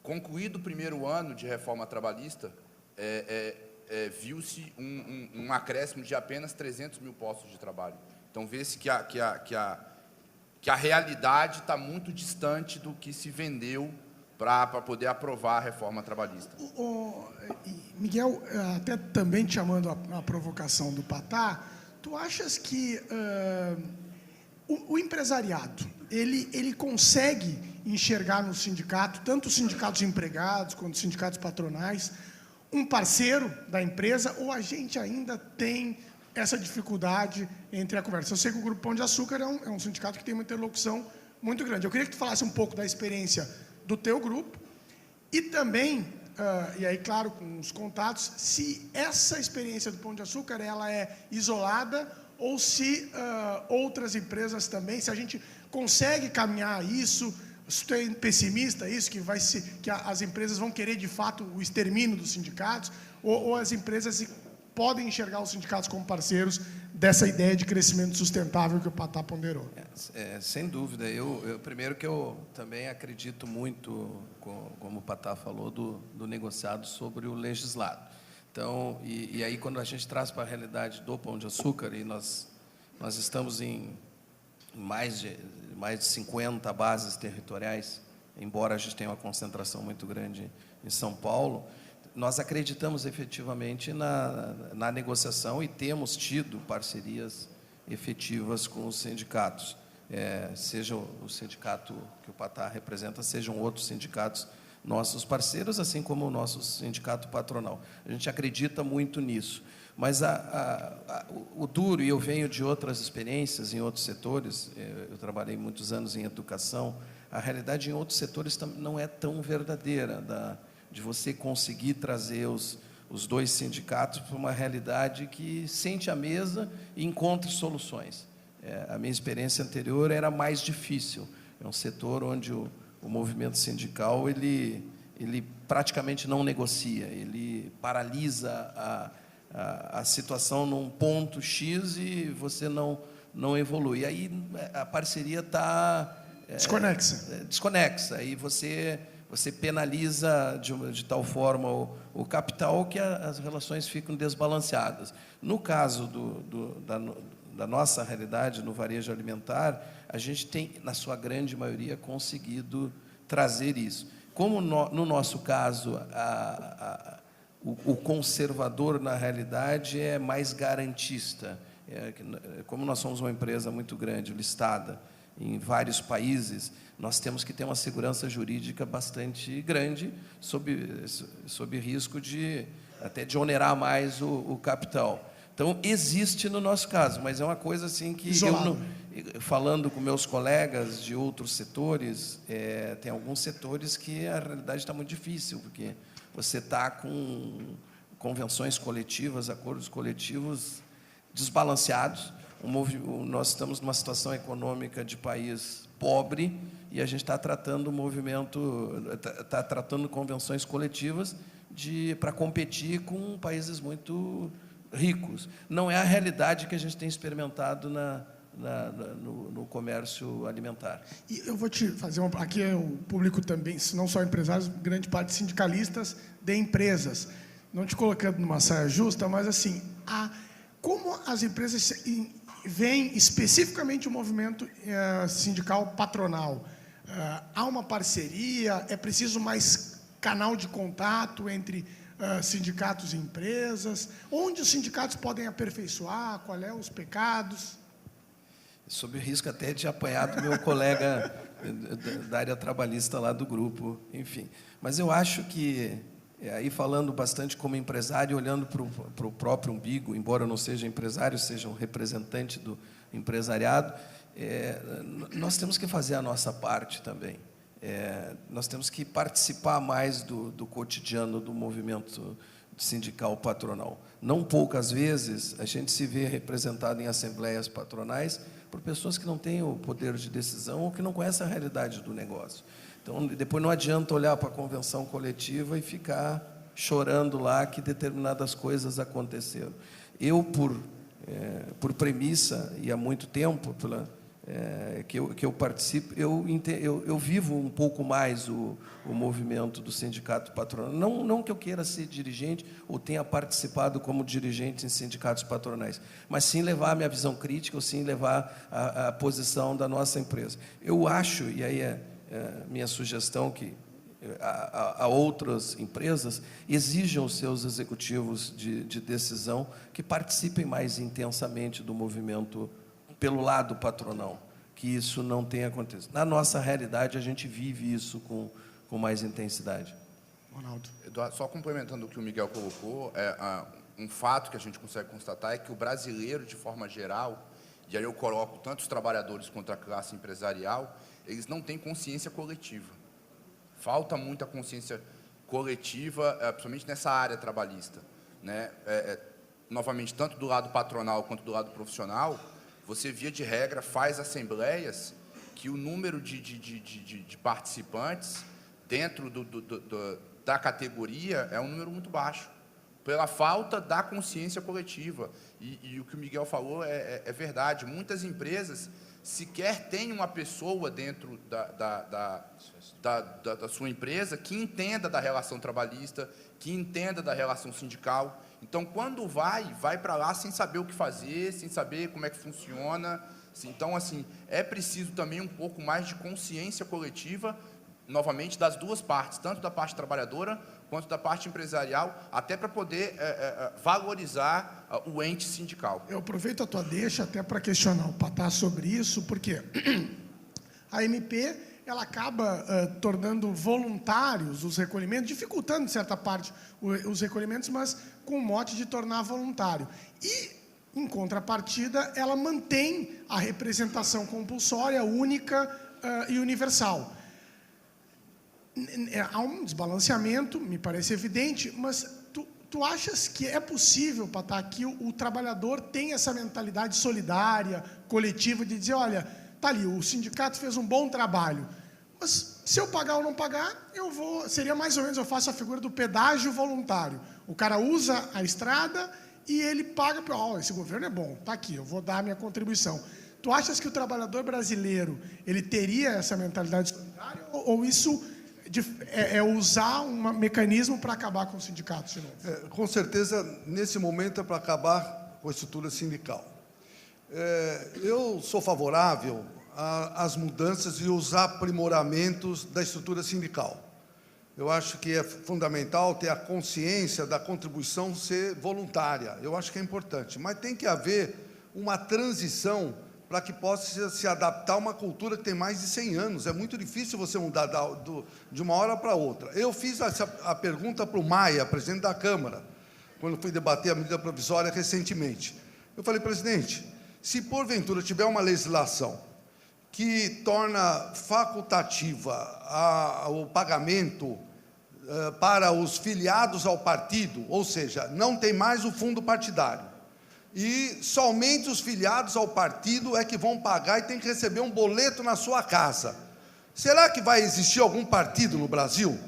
Concluído o primeiro ano de reforma trabalhista, viu-se um acréscimo de apenas 300 mil postos de trabalho. Então, vê-se que a realidade está muito distante do que se vendeu para poder aprovar a reforma trabalhista. Miguel, até também te chamando a provocação do Patá, tu achas que o empresariado, ele consegue enxergar no sindicato, tanto os sindicatos de empregados quanto os sindicatos patronais, um parceiro da empresa, ou a gente ainda tem essa dificuldade entre a conversa? Eu sei que o Grupo Pão de Açúcar é um sindicato que tem uma interlocução muito grande. Eu queria que tu falasse um pouco da experiência do teu grupo e também, e aí, claro, com os contatos, se essa experiência do Pão de Açúcar ela é isolada ou se outras empresas também, se a gente consegue caminhar isso. Se tu é pessimista, isso, que as empresas vão querer, de fato, o extermínio dos sindicatos, ou as empresas podem enxergar os sindicatos como parceiros dessa ideia de crescimento sustentável que o Patá ponderou? Sem dúvida. Primeiro que eu também acredito muito, como o Patá falou, do negociado sobre o legislado. Então, e aí, quando a gente traz para a realidade do Pão de Açúcar, e nós estamos em mais de 50 bases territoriais, embora a gente tenha uma concentração muito grande em São Paulo, nós acreditamos efetivamente na negociação e temos tido parcerias efetivas com os sindicatos, seja o sindicato que o Patá representa, sejam outros sindicatos nossos parceiros, assim como o nosso sindicato patronal. A gente acredita muito nisso. Mas o duro, e eu venho de outras experiências em outros setores, eu trabalhei muitos anos em educação, a realidade em outros setores não é tão verdadeira, de você conseguir trazer os dois sindicatos para uma realidade que sente a mesa e encontre soluções. A minha experiência anterior era mais difícil, é um setor onde o movimento sindical ele praticamente não negocia, ele paralisa a situação num ponto X e você não evolui. E aí a parceria está desconexa. E você penaliza de tal forma o capital que as relações ficam desbalanceadas. No caso da nossa realidade, no varejo alimentar, a gente tem, na sua grande maioria, conseguido trazer isso. Como no nosso caso, o conservador, na realidade, é mais garantista. Como nós somos uma empresa muito grande, listada em vários países, nós temos que ter uma segurança jurídica bastante grande, sob risco até de onerar mais o capital. Então, existe no nosso caso, mas é uma coisa assim que, falando com meus colegas de outros setores, tem alguns setores que a realidade está muito difícil, porque você está com convenções coletivas, acordos coletivos desbalanceados. Nós estamos numa situação econômica de país pobre e a gente está tratando tratando convenções coletivas para competir com países muito ricos. Não é a realidade que a gente tem experimentado no comércio alimentar. E eu vou te fazer aqui é o público também, não só empresários, grande parte sindicalistas de empresas. Não te colocando numa saia justa, mas assim, como as empresas veem especificamente o movimento sindical patronal? Há uma parceria? É preciso mais canal de contato entre sindicatos e empresas? Onde os sindicatos podem aperfeiçoar? Qual é os pecados? Sob o risco até de apanhar do meu colega da área trabalhista lá do grupo, enfim. Mas eu acho que, aí falando bastante como empresário, olhando para o próprio umbigo, embora eu não seja empresário, seja um representante do empresariado, nós temos que fazer a nossa parte também. Nós temos que participar mais do cotidiano do movimento sindical patronal. Não poucas vezes a gente se vê representado em assembleias patronais por pessoas que não têm o poder de decisão ou que não conhecem a realidade do negócio. Então, depois não adianta olhar para a convenção coletiva e ficar chorando lá que determinadas coisas aconteceram. Eu, por premissa, e há muito tempo, que eu participo, eu vivo um pouco mais o movimento do sindicato patronal. Não que eu queira ser dirigente ou tenha participado como dirigente em sindicatos patronais, mas sim levar a minha visão crítica, ou sim levar a posição da nossa empresa. Eu acho, e aí é minha sugestão, que a outras empresas exijam os seus executivos de decisão que participem mais intensamente do movimento pelo lado patronal, que isso não tenha acontecido. Na nossa realidade, a gente vive isso com mais intensidade. Ronaldo. Eduardo, só complementando o que o Miguel colocou, um fato que a gente consegue constatar é que o brasileiro, de forma geral, e aí eu coloco tanto os trabalhadores quanto a classe empresarial, eles não têm consciência coletiva. Falta muita consciência coletiva, principalmente nessa área trabalhista, né? Novamente, tanto do lado patronal quanto do lado profissional, você, via de regra, faz assembleias que o número de participantes dentro da categoria é um número muito baixo, pela falta da consciência coletiva. E o que o Miguel falou é verdade. Muitas empresas sequer têm uma pessoa dentro da sua empresa que entenda da relação trabalhista, que entenda da relação sindical. Então, quando vai para lá sem saber o que fazer, sem saber como é que funciona. Então, assim, é preciso também um pouco mais de consciência coletiva, novamente, das duas partes, tanto da parte trabalhadora quanto da parte empresarial, até para poder valorizar o ente sindical. Eu aproveito a tua deixa até para questionar o Patá sobre isso, porque a MP ela acaba tornando voluntários os recolhimentos, dificultando, de certa parte, os recolhimentos, mas com o mote de tornar voluntário. E, em contrapartida, ela mantém a representação compulsória, única e universal. Há um desbalanceamento, me parece evidente, mas tu achas que é possível, Patá, que o trabalhador tenha essa mentalidade solidária, coletiva, de dizer, olha, tá ali, o sindicato fez um bom trabalho, mas se eu pagar ou não pagar, seria mais ou menos, eu faço a figura do pedágio voluntário. O cara usa a estrada e ele paga, esse governo é bom, tá aqui, eu vou dar a minha contribuição. Tu achas que o trabalhador brasileiro, ele teria essa mentalidade solidária, ou isso é usar um mecanismo para acabar com os sindicatos de novo? Com certeza, nesse momento, é para acabar com a estrutura sindical. Eu sou favorável às mudanças e os aprimoramentos da estrutura sindical. Eu acho que é fundamental ter a consciência da contribuição ser voluntária. Eu acho que é importante. Mas tem que haver uma transição para que possa se adaptar a uma cultura que tem mais de 100 anos. É muito difícil você mudar de uma hora para outra. Eu fiz a pergunta para o Maia, presidente da Câmara, quando fui debater a medida provisória recentemente. Eu falei, presidente, se porventura tiver uma legislação que torna facultativa o pagamento para os filiados ao partido, ou seja, não tem mais o fundo partidário, e somente os filiados ao partido é que vão pagar e tem que receber um boleto na sua casa. Será que vai existir algum partido no Brasil?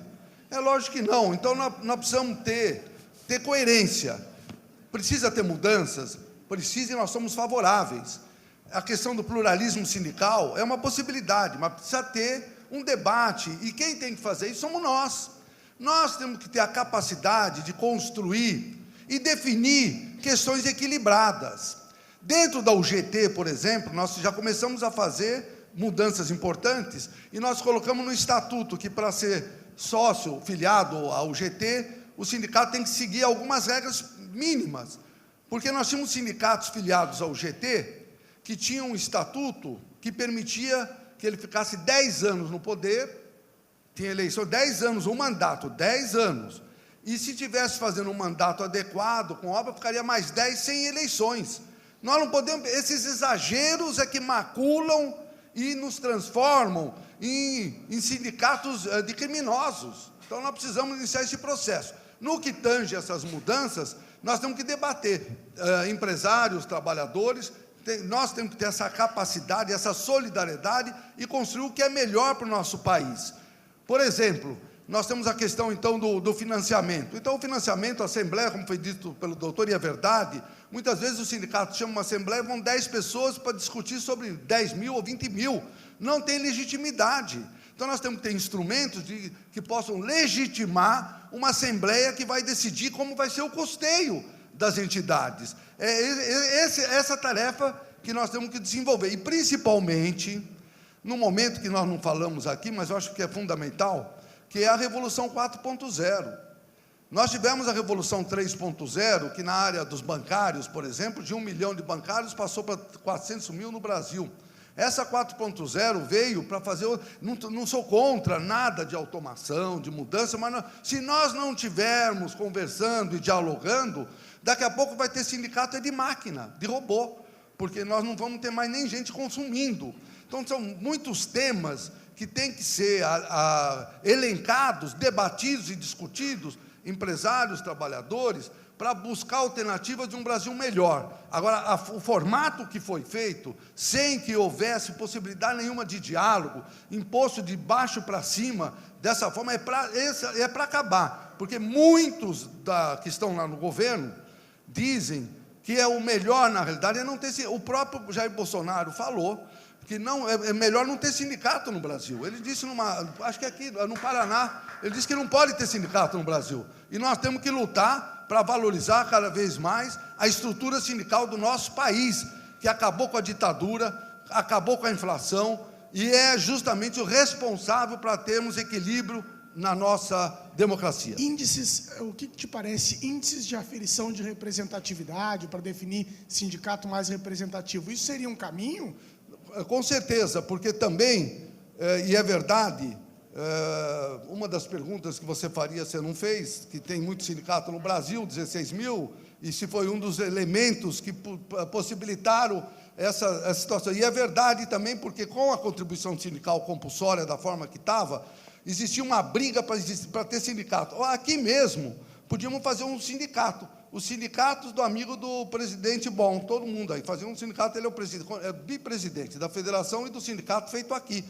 É lógico que não. Então, nós precisamos ter coerência. Precisa ter mudanças? Precisa, e nós somos favoráveis. A questão do pluralismo sindical é uma possibilidade, mas precisa ter um debate. E quem tem que fazer isso somos nós. Nós temos que ter a capacidade de construir e definir questões equilibradas. Dentro da UGT, por exemplo, nós já começamos a fazer mudanças importantes e nós colocamos no estatuto que, para ser sócio filiado à UGT, o sindicato tem que seguir algumas regras mínimas, porque nós tínhamos sindicatos filiados ao GT que tinham um estatuto que permitia que ele ficasse 10 anos no poder, tinha eleição 10 anos, um mandato, 10 anos, e se tivesse fazendo um mandato adequado, com obra, ficaria mais 10 sem eleições. Nós não podemos, esses exageros é que maculam e nos transformam em sindicatos de criminosos. Então, nós precisamos iniciar esse processo. No que tange essas mudanças, nós temos que debater, empresários, trabalhadores, nós temos que ter essa capacidade, essa solidariedade e construir o que é melhor para o nosso país. Por exemplo, nós temos a questão, então, do financiamento. Então, o financiamento, a Assembleia, como foi dito pelo doutor, e é verdade, muitas vezes o sindicato chama uma Assembleia, vão 10 pessoas para discutir sobre 10 mil ou 20 mil. Não tem legitimidade. Então, nós temos que ter instrumentos que possam legitimar uma Assembleia que vai decidir como vai ser o custeio das entidades. Essa tarefa que nós temos que desenvolver. E, principalmente, no momento que nós não falamos aqui, mas eu acho que é fundamental, que é a Revolução 4.0. Nós tivemos a Revolução 3.0, que na área dos bancários, por exemplo, de 1 milhão de bancários, passou para 400 mil no Brasil. Essa 4.0 veio para fazer... Não sou contra nada de automação, de mudança, mas se nós não tivermos conversando e dialogando, daqui a pouco vai ter sindicato de máquina, de robô, porque nós não vamos ter mais nem gente consumindo. Então, são muitos temas que têm que ser elencados, debatidos e discutidos, empresários, trabalhadores, para buscar alternativas de um Brasil melhor. Agora, o formato que foi feito, sem que houvesse possibilidade nenhuma de diálogo, imposto de baixo para cima, dessa forma, é para acabar, porque muitos que estão lá no governo dizem que é o melhor, na realidade, é não ter... O próprio Jair Bolsonaro falou que não, é melhor não ter sindicato no Brasil. Ele disse, acho que aqui no Paraná, ele disse que não pode ter sindicato no Brasil. E nós temos que lutar para valorizar cada vez mais a estrutura sindical do nosso país, que acabou com a ditadura, acabou com a inflação, e é justamente o responsável para termos equilíbrio na nossa democracia. Índices, o que te parece, índices de aferição de representatividade para definir sindicato mais representativo, isso seria um caminho? Com certeza, porque também, e é verdade, uma das perguntas que você faria, você não fez, que tem muito sindicato no Brasil, 16 mil, e se foi um dos elementos que possibilitaram essa situação. E é verdade também, porque com a contribuição sindical compulsória da forma que estava, existia uma briga para ter sindicato. Aqui mesmo, podíamos fazer um sindicato. Os sindicatos do amigo do presidente Bom, todo mundo aí, fazia um sindicato, ele é bipresidente da federação e do sindicato feito aqui.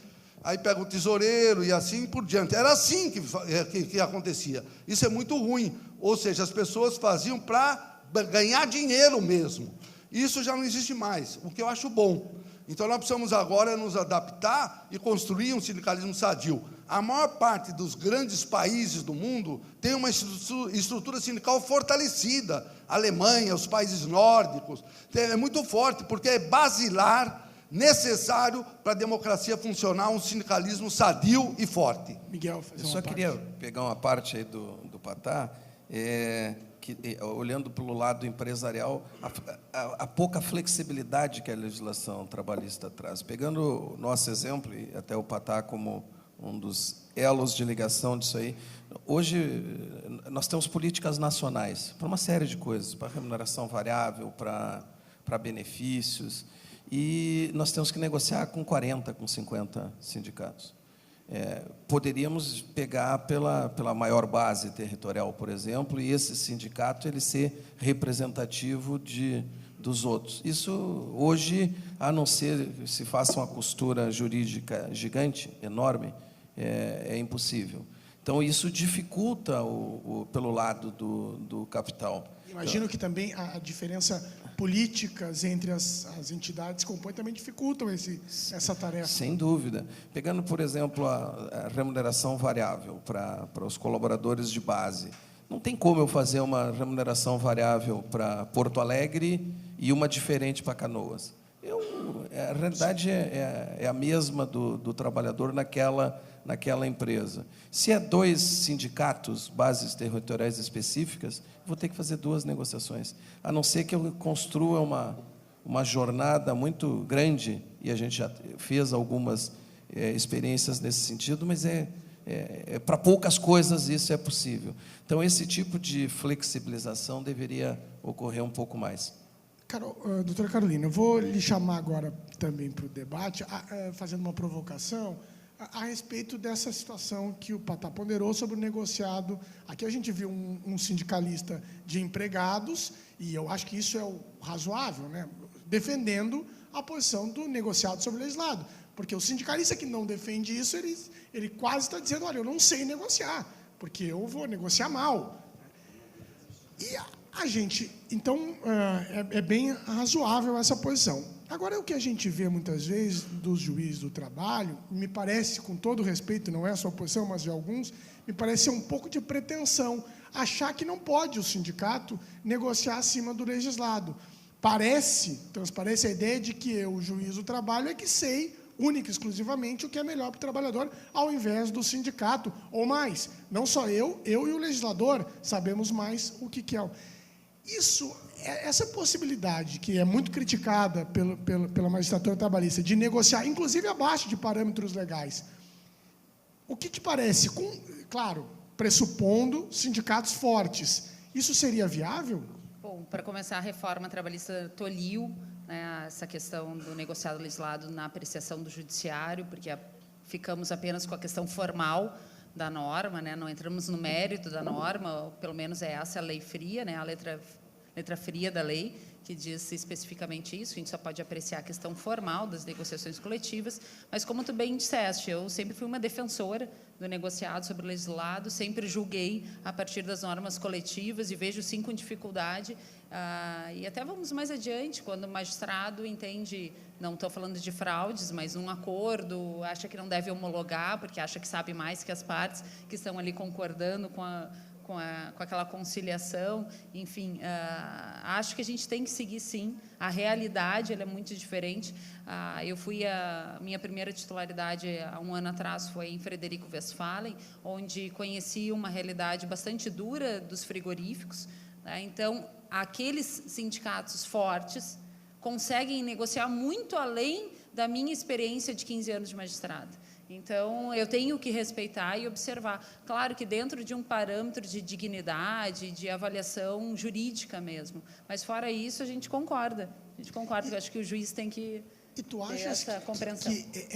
Aí pega o tesoureiro e assim por diante. Era assim que acontecia. Isso é muito ruim. Ou seja, as pessoas faziam para ganhar dinheiro mesmo. Isso já não existe mais, o que eu acho bom. Então, nós precisamos agora nos adaptar e construir um sindicalismo sadio. A maior parte dos grandes países do mundo tem uma estrutura sindical fortalecida. A Alemanha, os países nórdicos. É muito forte, porque é basilar, necessário para a democracia funcionar, um sindicalismo sadio e forte. Miguel, fazer eu uma só parte. queria pegar uma parte aí do Patá, olhando pelo lado empresarial, a pouca flexibilidade que a legislação trabalhista traz. Pegando o nosso exemplo, e até o Patá como um dos elos de ligação disso aí, hoje nós temos políticas nacionais para uma série de coisas, para remuneração variável, para benefícios, e nós temos que negociar com 40, com 50 sindicatos. Poderíamos pegar pela maior base territorial, por exemplo, e esse sindicato ele ser representativo dos outros. Isso, hoje, a não ser que se faça uma costura jurídica gigante, enorme, é impossível. Então, isso dificulta pelo lado do capital. Imagino que também a diferença políticas entre as entidades compõem também dificultam essa tarefa. Sem dúvida. Pegando, por exemplo, a remuneração variável para os colaboradores de base. Não tem como eu fazer uma remuneração variável para Porto Alegre e uma diferente para Canoas. A realidade é a mesma do trabalhador naquela naquela empresa. Se é 2 sindicatos, bases territoriais específicas, vou ter que fazer 2 negociações, a não ser que eu construa uma jornada muito grande, e a gente já fez algumas experiências nesse sentido, mas para poucas coisas isso é possível. Então, esse tipo de flexibilização deveria ocorrer um pouco mais. Doutora Carolina, eu vou lhe chamar agora também para o debate, fazendo uma provocação a respeito dessa situação que o Patá ponderou sobre o negociado. Aqui a gente viu um sindicalista de empregados, e eu acho que isso é o razoável, né? Defendendo a posição do negociado sobre o legislado. Porque o sindicalista que não defende isso, ele quase está dizendo, olha, eu não sei negociar, porque eu vou negociar mal. E a gente, então, é bem razoável essa posição. Agora, o que a gente vê muitas vezes dos juízes do trabalho, me parece, com todo respeito, não é a sua posição, mas de alguns, me parece ser um pouco de pretensão, achar que não pode o sindicato negociar acima do legislado. Transparece a ideia de que eu, o juiz do trabalho, é que sei, única e exclusivamente, o que é melhor para o trabalhador, ao invés do sindicato, ou mais. Não só eu e o legislador sabemos mais o que é. Essa possibilidade, que é muito criticada pela magistratura trabalhista, de negociar, inclusive abaixo de parâmetros legais, o que te parece, claro, pressupondo sindicatos fortes, isso seria viável? Bom, para começar, a reforma trabalhista tolhiu, né, essa questão do negociado legislado na apreciação do judiciário, porque ficamos apenas com a questão formal da norma, né, não entramos no mérito da norma, ou pelo menos essa a lei fria, né, a letra fria da lei, que diz especificamente isso, a gente só pode apreciar a questão formal das negociações coletivas, mas como tu bem disseste, eu sempre fui uma defensora do negociado sobre o legislado, sempre julguei a partir das normas coletivas e vejo, sim, com dificuldade, e até vamos mais adiante, quando o magistrado entende, não estou falando de fraudes, mas um acordo, acha que não deve homologar, porque acha que sabe mais que as partes que estão ali concordando com aquela conciliação, enfim, acho que a gente tem que seguir, sim, a realidade ela é muito diferente. A minha primeira titularidade, há um ano atrás, foi em Frederico Westphalen, onde conheci uma realidade bastante dura dos frigoríficos, né? Então, aqueles sindicatos fortes conseguem negociar muito além da minha experiência de 15 anos de magistrado. Então, eu tenho que respeitar e observar. Claro que dentro de um parâmetro de dignidade, de avaliação jurídica mesmo. Mas, fora isso, a gente concorda. Eu acho que o juiz tem que ter essa compreensão. Que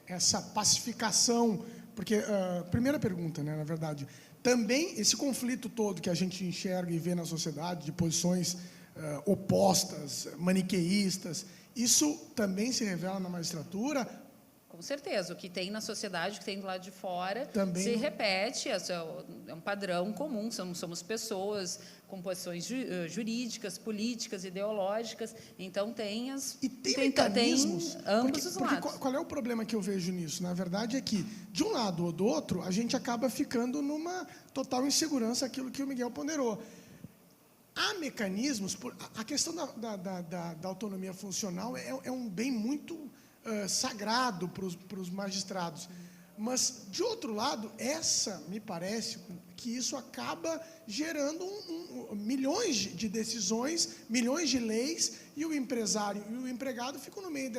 essa pacificação... Porque, primeira pergunta, né, na verdade, também esse conflito todo que a gente enxerga e vê na sociedade, de posições opostas, maniqueístas, isso também se revela na magistratura? Com certeza, o que tem na sociedade, o que tem do lado de fora, também se repete, é um padrão comum, somos pessoas com posições jurídicas, políticas, ideológicas, então tem mecanismos, ambos os lados. Porque qual é o problema que eu vejo nisso? Na verdade é que, de um lado ou do outro, a gente acaba ficando numa total insegurança, aquilo que o Miguel ponderou. Há mecanismos, a questão da autonomia funcional é um bem muito sagrado para os magistrados. Mas, de outro lado, me parece que isso acaba gerando milhões de decisões, milhões de leis, e o empresário e o empregado ficam no meio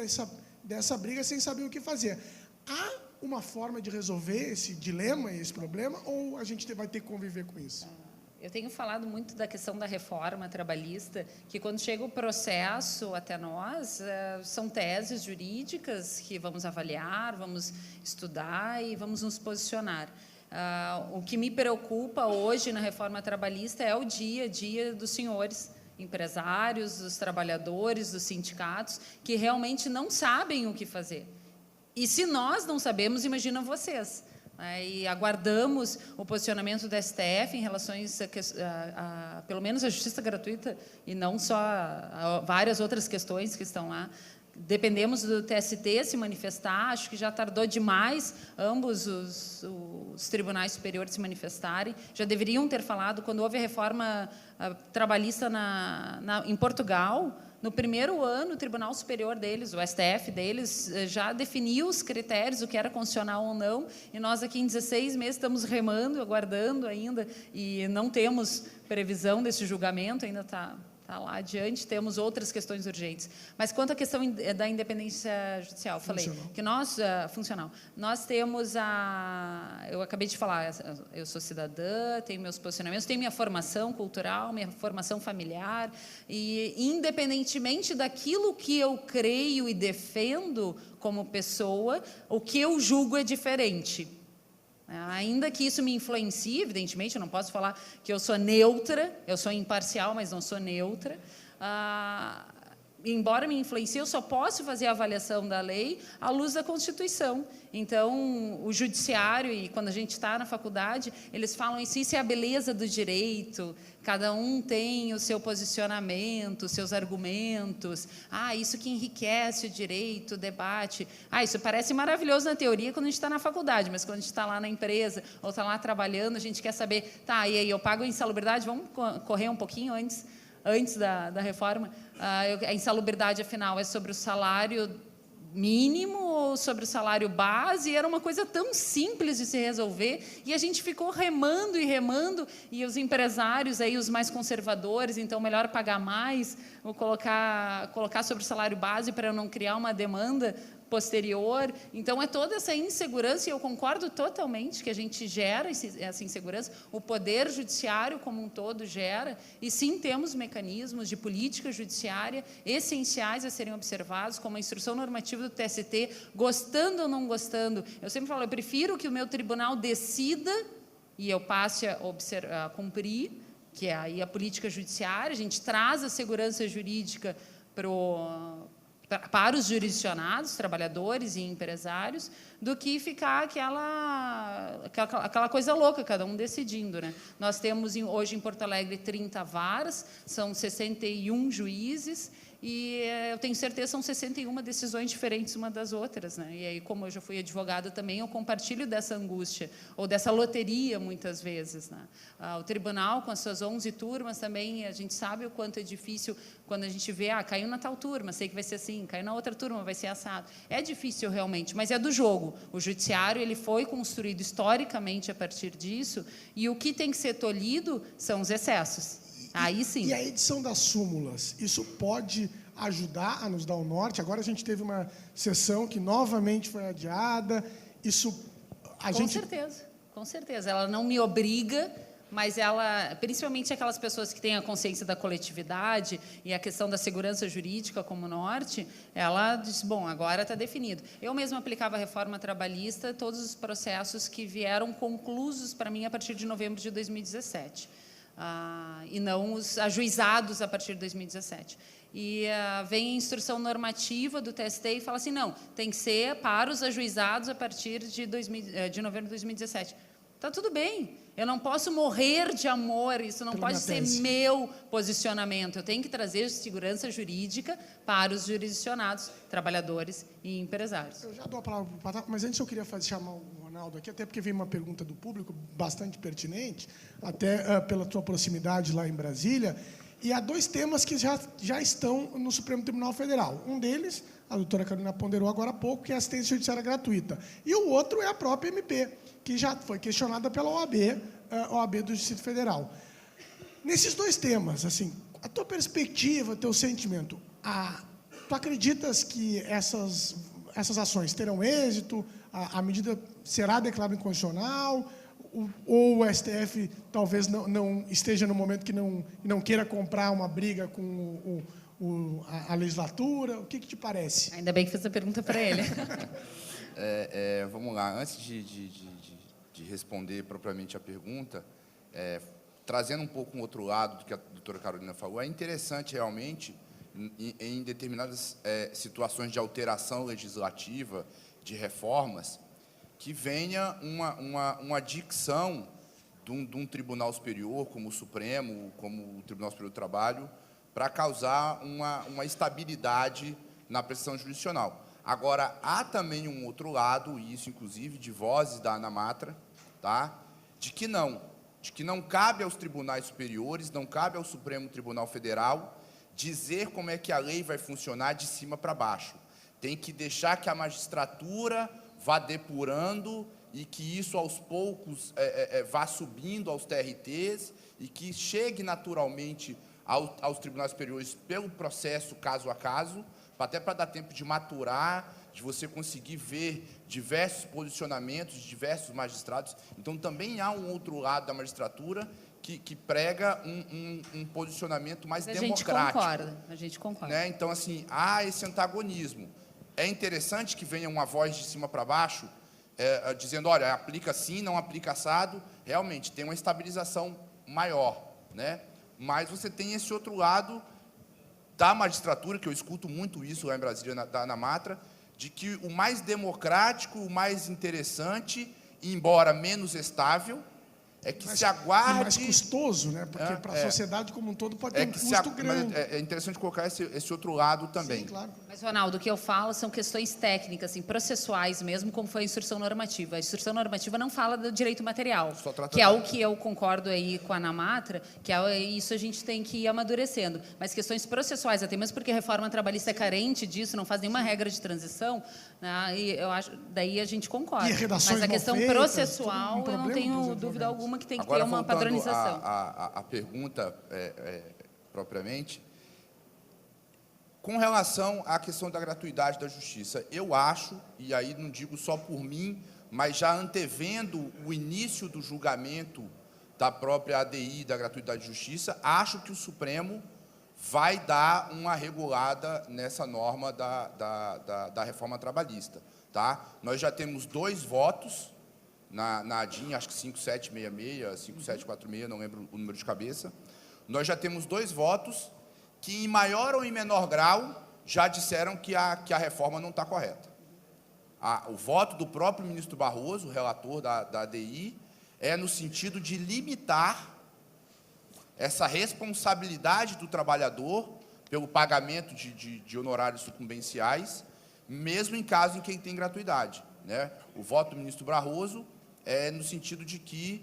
dessa briga sem saber o que fazer. Há uma forma de resolver esse dilema, esse problema, ou a gente vai ter que conviver com isso? Eu tenho falado muito da questão da reforma trabalhista, que quando chega o processo até nós, são teses jurídicas que vamos avaliar, vamos estudar e vamos nos posicionar. O que me preocupa hoje na reforma trabalhista é o dia a dia dos senhores empresários, dos trabalhadores, dos sindicatos, que realmente não sabem o que fazer. E se nós não sabemos, imagina vocês. E aguardamos o posicionamento do STF em relação a pelo menos a justiça gratuita, e não só a várias outras questões que estão lá. Dependemos do TST se manifestar, acho que já tardou demais ambos os tribunais superiores se manifestarem. Já deveriam ter falado, quando houve a reforma trabalhista em Portugal, No primeiro ano, o Tribunal Superior deles, o STF deles, já definiu os critérios, o que era constitucional ou não, e nós aqui em 16 meses estamos remando, aguardando ainda, e não temos previsão desse julgamento, ainda está lá adiante, temos outras questões urgentes. Mas quanto à questão da independência judicial, falei que nós, funcional, nós temos eu acabei de falar, eu sou cidadã, tenho meus posicionamentos, tenho minha formação cultural, minha formação familiar, e independentemente daquilo que eu creio e defendo como pessoa, o que eu julgo é diferente. Ainda que isso me influencie, evidentemente, eu não posso falar que eu sou neutra, eu sou imparcial, mas não sou neutra. Embora me influencie, eu só posso fazer a avaliação da lei à luz da Constituição. Então, o judiciário, e quando a gente está na faculdade, eles falam isso é a beleza do direito, cada um tem o seu posicionamento, os seus argumentos, isso que enriquece o direito, o debate. Isso parece maravilhoso na teoria quando a gente está na faculdade, mas quando a gente está lá na empresa, ou está lá trabalhando, a gente quer saber, e aí, eu pago a insalubridade? Vamos correr um pouquinho antes da reforma. A insalubridade, afinal, é sobre o salário mínimo ou sobre o salário base? Era uma coisa tão simples de se resolver, e a gente ficou remando, e os empresários, aí, os mais conservadores, então, melhor pagar mais, ou colocar sobre o salário base para não criar uma demanda posterior. Então, é toda essa insegurança, e eu concordo totalmente que a gente gera essa insegurança, o Poder Judiciário como um todo gera, e sim temos mecanismos de política judiciária essenciais a serem observados, como a instrução normativa do TST, gostando ou não gostando. Eu sempre falo, eu prefiro que o meu tribunal decida e eu passe a cumprir, que é aí a política judiciária, a gente traz a segurança jurídica para os jurisdicionados, trabalhadores e empresários, do que ficar aquela coisa louca, cada um decidindo, né? Nós temos hoje em Porto Alegre 30 varas, são 61 juízes, e eu tenho certeza são 61 decisões diferentes uma das outras, né? E aí, como eu já fui advogada também, eu compartilho dessa angústia, ou dessa loteria, muitas vezes, né? O tribunal, com as suas 11 turmas, também, a gente sabe o quanto é difícil quando a gente vê, caiu na tal turma, sei que vai ser assim, caiu na outra turma, vai ser assado. É difícil, realmente, mas é do jogo. O judiciário, ele foi construído historicamente a partir disso, e o que tem que ser tolhido são os excessos. Aí sim. E a edição das súmulas, isso pode ajudar a nos dar o norte? Agora a gente teve uma sessão que novamente foi adiada. Com certeza. Ela não me obriga, mas ela, principalmente aquelas pessoas que têm a consciência da coletividade e a questão da segurança jurídica como norte, ela diz, bom, agora está definido. Eu mesma aplicava a reforma trabalhista, todos os processos que vieram conclusos para mim a partir de novembro de 2017. E não os ajuizados a partir de 2017. E vem a instrução normativa do TST e fala assim, não, tem que ser para os ajuizados a partir de novembro de 2017. Está tudo bem, eu não posso morrer de amor, isso não pode ser meu posicionamento. Eu tenho que trazer segurança jurídica para os jurisdicionados, trabalhadores e empresários. Eu já dou a palavra para o Pataco, mas antes eu queria chamar o Ronaldo aqui, até porque veio uma pergunta do público bastante pertinente, até pela sua proximidade lá em Brasília, e há dois temas que já estão no Supremo Tribunal Federal. Um deles, a doutora Carolina ponderou agora há pouco, que é a assistência judiciária gratuita. E o outro é a própria MP, que já foi questionada pela OAB do Distrito Federal. Nesses dois temas, assim, a tua perspectiva, o teu sentimento, tu acreditas que essas ações terão êxito? A medida será declarada inconstitucional? Ou o STF talvez não esteja no momento que não queira comprar uma briga com a legislatura? O que te parece? Ainda bem que fez a pergunta para ele. Vamos lá, antes de responder propriamente a pergunta, trazendo um pouco um outro lado do que a doutora Carolina falou, é interessante realmente, em determinadas situações de alteração legislativa, de reformas, que venha uma dicção de um tribunal superior, como o Supremo, como o Tribunal Superior do Trabalho, para causar uma estabilidade na prestação jurisdicional. Agora, há também um outro lado, e isso, inclusive, de vozes da Ana Matra, tá? de que não cabe aos tribunais superiores, não cabe ao Supremo Tribunal Federal dizer como é que a lei vai funcionar de cima para baixo. Tem que deixar que a magistratura vá depurando e que isso, aos poucos, vá subindo aos TRTs e que chegue naturalmente aos tribunais superiores pelo processo caso a caso, até para dar tempo de maturar, de você conseguir ver diversos posicionamentos de diversos magistrados. Então, também há um outro lado da magistratura que prega um posicionamento mais democrático. A gente concorda. Né? Então, assim, há esse antagonismo. É interessante que venha uma voz de cima para baixo, dizendo, olha, aplica assim, não aplica assado. Realmente, tem uma estabilização maior. Né? Mas você tem esse outro lado da magistratura, que eu escuto muito isso lá em Brasília, da ANAMATRA, de que o mais democrático, o mais interessante, embora menos estável, é que se aguarde... mais custoso, né? Porque para a sociedade como um todo pode ter um custo grande. É interessante colocar esse outro lado também. Sim, claro. Mas, Ronaldo, o que eu falo são questões técnicas, assim, processuais mesmo, como foi a instrução normativa. A instrução normativa não fala do direito material, que é o que eu concordo aí com a ANAMATRA, que isso a gente tem que ir amadurecendo. Mas questões processuais, até mesmo porque a reforma trabalhista é carente disso, não faz nenhuma regra de transição, né? E eu acho, daí a gente concorda. E redações mas a questão mal feitas, processual, eu não tenho dos dúvida alguma que tem que Agora, ter uma padronização. A pergunta propriamente, com relação à questão da gratuidade da justiça, eu acho, e aí não digo só por mim, mas já antevendo o início do julgamento da própria ADI da gratuidade de justiça, acho que o Supremo vai dar uma regulada nessa norma da reforma trabalhista. Tá? Nós já temos 2 votos na ADIM, acho que 5766, 5746, não lembro o número de cabeça. Nós já temos 2 votos que, em maior ou em menor grau, já disseram que a reforma não está correta. O voto do próprio ministro Barroso, o relator da ADI, é no sentido de limitar essa responsabilidade do trabalhador pelo pagamento de honorários sucumbenciais, mesmo em caso em que tem gratuidade. Né? O voto do ministro Barroso é no sentido de que,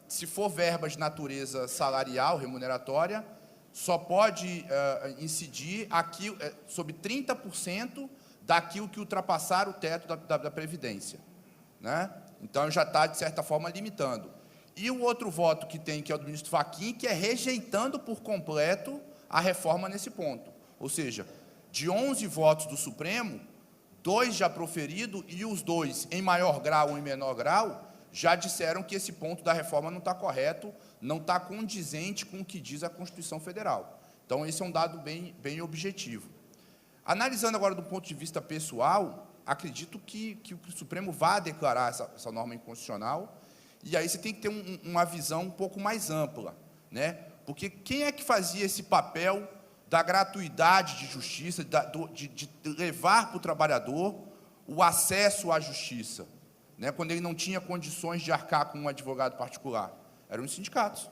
se for verba de natureza salarial, remuneratória, só pode incidir aqui, sobre 30% daquilo que ultrapassar o teto da Previdência. Né? Então, já está, de certa forma, limitando. E o outro voto que tem, que é o do ministro Fachin, que é rejeitando por completo a reforma nesse ponto. Ou seja, de 11 votos do Supremo, 2 já proferidos e os 2, em maior grau ou em menor grau, já disseram que esse ponto da reforma não está correto, não está condizente com o que diz a Constituição Federal. Então, esse é um dado bem objetivo. Analisando agora do ponto de vista pessoal, acredito que o Supremo vá declarar essa norma inconstitucional, e aí você tem que ter uma visão um pouco mais ampla, né? Porque quem é que fazia esse papel da gratuidade de justiça, de levar para o trabalhador o acesso à justiça, né? Quando ele não tinha condições de arcar com um advogado particular? Eram os sindicatos.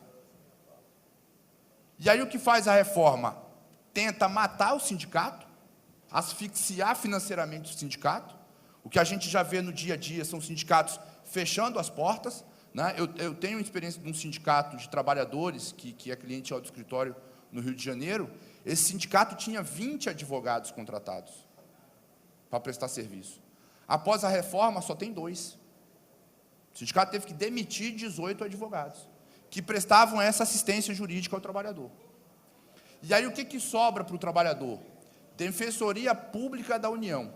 E aí o que faz a reforma? Tenta matar o sindicato, asfixiar financeiramente o sindicato. O que a gente já vê no dia a dia são sindicatos fechando as portas. Né? Eu tenho experiência de um sindicato de trabalhadores, que é cliente do escritório no Rio de Janeiro. Esse sindicato tinha 20 advogados contratados para prestar serviço. Após a reforma, só tem 2. O sindicato teve que demitir 18 advogados, que prestavam essa assistência jurídica ao trabalhador. E aí, o que sobra para o trabalhador? Defensoria Pública da União.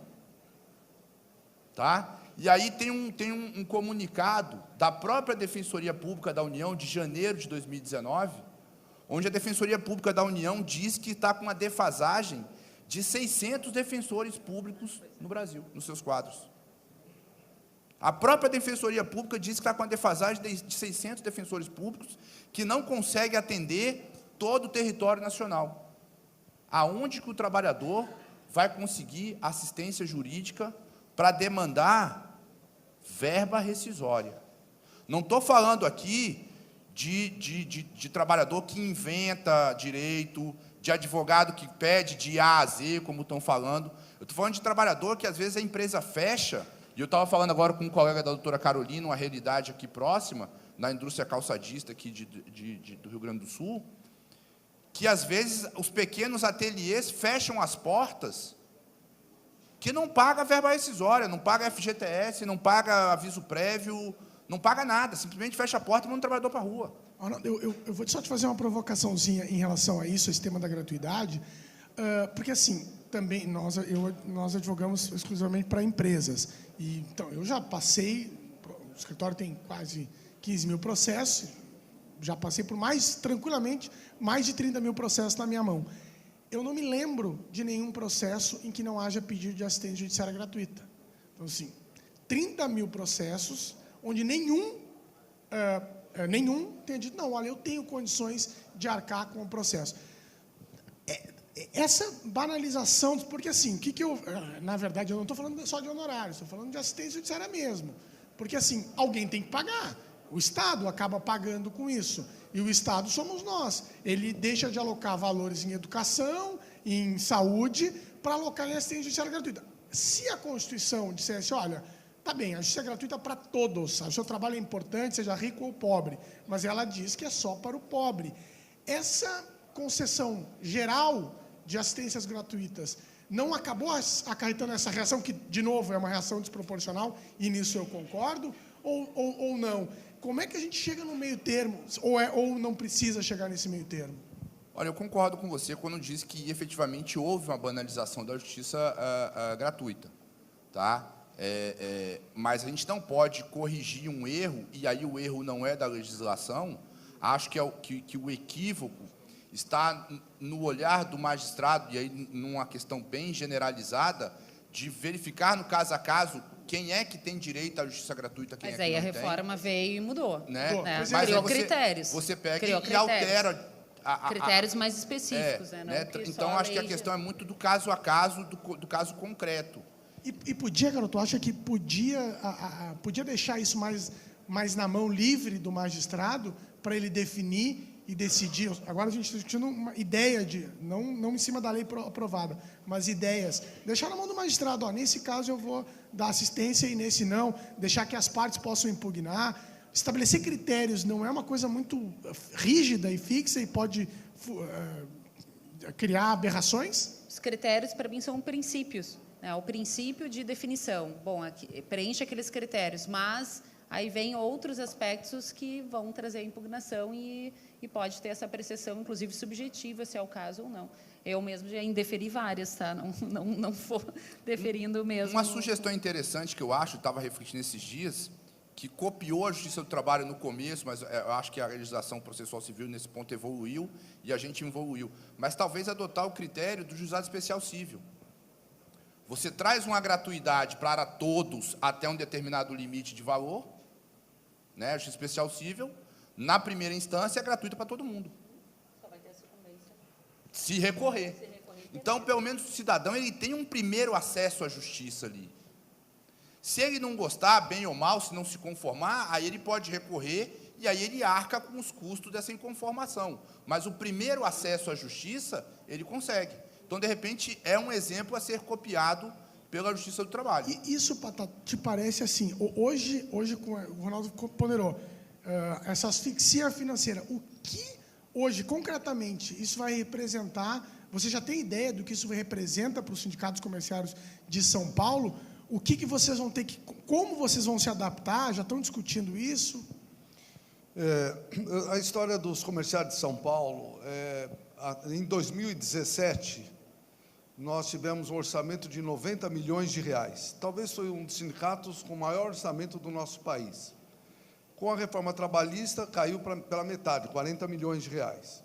Tá? E aí tem um comunicado da própria Defensoria Pública da União, de janeiro de 2019, onde a Defensoria Pública da União diz que está com uma defasagem de 600 defensores públicos no Brasil, nos seus quadros. A própria Defensoria Pública diz que está com uma defasagem de 600 defensores públicos que não consegue atender todo o território nacional. Aonde que o trabalhador vai conseguir assistência jurídica para demandar verba rescisória? Não estou falando aqui de trabalhador que inventa direito, de advogado que pede de A a Z, como estão falando. Eu estou falando de trabalhador que, às vezes, a empresa fecha, e eu estava falando agora com um colega da doutora Carolina, uma realidade aqui próxima, na indústria calçadista aqui do Rio Grande do Sul, que, às vezes, os pequenos ateliês fecham as portas, que não paga verba rescisória, não paga FGTS, não paga aviso prévio, não paga nada, simplesmente fecha a porta e manda o trabalhador para a rua. Eu vou só te fazer uma provocaçãozinha em relação a isso, esse tema da gratuidade, porque, assim, também nós advogamos exclusivamente para empresas. E, então, eu já passei, o escritório tem quase 15 mil processos, já passei por tranquilamente, mais de 30 mil processos na minha mão. Eu não me lembro de nenhum processo em que não haja pedido de assistência judiciária gratuita. Então, assim, 30 mil processos, onde nenhum tenha dito, não, olha, eu tenho condições de arcar com o processo. Essa banalização, porque assim, na verdade, eu não estou falando só de honorários, estou falando de assistência judiciária mesmo. Porque assim, alguém tem que pagar. O Estado acaba pagando com isso. E o Estado somos nós. Ele deixa de alocar valores em educação, em saúde, para alocar em assistência judiciária gratuita. Se a Constituição dissesse, olha, tá bem, a justiça é gratuita para todos, o seu trabalho é importante, seja rico ou pobre, mas ela diz que é só para o pobre. Essa concessão geral de assistências gratuitas não acabou acarretando essa reação, que, de novo, é uma reação desproporcional, e nisso eu concordo, ou não? Como é que a gente chega no meio termo, ou não precisa chegar nesse meio termo? Olha, eu concordo com você quando diz que, efetivamente, houve uma banalização da justiça gratuita, tá? Mas a gente não pode corrigir um erro, e aí o erro não é da legislação. Acho que o equívoco está no olhar do magistrado, e aí numa questão bem generalizada, de verificar no caso a caso quem é que tem direito à justiça gratuita, quem Mas é que aí não a reforma veio e mudou. Né? Mas Mas criou aí critérios. Você pega Criou e critérios. altera... Critérios mais específicos. Não que Então, só acho que a questão é muito do caso a caso, do caso concreto. E podia, garoto, acha que podia deixar isso mais na mão livre do magistrado para ele definir e decidir? Agora a gente está discutindo uma ideia não em cima da lei aprovada, mas ideias. Deixar na mão do magistrado, nesse caso eu vou dar assistência e nesse não, deixar que as partes possam impugnar. Estabelecer critérios não é uma coisa muito rígida e fixa e pode criar aberrações? Os critérios, para mim, são princípios. O princípio de definição. Bom, preenche aqueles critérios, mas aí vem outros aspectos que vão trazer a impugnação e pode ter essa apreciação, inclusive subjetiva, se é o caso ou não. Eu mesmo já indeferi várias, tá? Não vou deferindo mesmo. Uma sugestão interessante que eu acho, estava refletindo esses dias, que copiou a Justiça do Trabalho no começo, mas eu acho que a legislação processual civil, nesse ponto, evoluiu e a gente evoluiu. Mas talvez adotar o critério do juizado especial civil. Você traz uma gratuidade para todos até um determinado limite de valor, né? A Justiça Especial Civil, na primeira instância, é gratuita para todo mundo. Só vai ter a sucumbência. Se recorrer. Então, pelo menos, o cidadão ele tem um primeiro acesso à justiça ali. Se ele não gostar, bem ou mal, se não se conformar, aí ele pode recorrer e aí ele arca com os custos dessa inconformação. Mas o primeiro acesso à justiça, ele consegue. Então, de repente, é um exemplo a ser copiado pela Justiça do Trabalho. E isso te parece assim, hoje com o Ronaldo ponderou, essa asfixia financeira, o que hoje, concretamente, isso vai representar? Você já tem ideia do que isso representa para os sindicatos comerciários de São Paulo? O que vocês vão ter como vocês vão se adaptar? Já estão discutindo isso? A história dos comerciários de São Paulo, em 2017, nós tivemos um orçamento de 90 milhões de reais. Talvez foi um dos sindicatos com o maior orçamento do nosso país. Com a reforma trabalhista, caiu pela metade, 40 milhões de reais.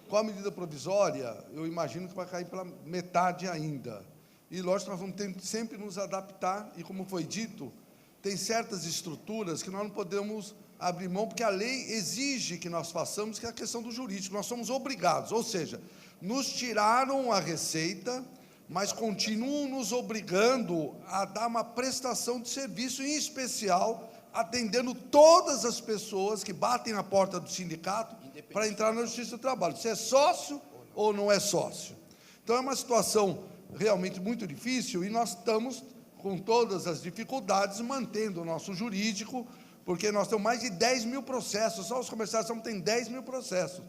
Com a medida provisória, eu imagino que vai cair pela metade ainda. E, lógico, nós vamos ter que sempre nos adaptar, e, como foi dito, tem certas estruturas que nós não podemos abrir mão, porque a lei exige que nós façamos, que é a questão do jurídico. Nós somos obrigados, ou seja, nos tiraram a receita, mas continuam nos obrigando a dar uma prestação de serviço, em especial, atendendo todas as pessoas que batem na porta do sindicato para entrar na Justiça do Trabalho, se é sócio ou não é sócio. Então, é uma situação realmente muito difícil, e nós estamos, com todas as dificuldades, mantendo o nosso jurídico, porque nós temos mais de 10 mil processos, só os comerciários têm 10 mil processos.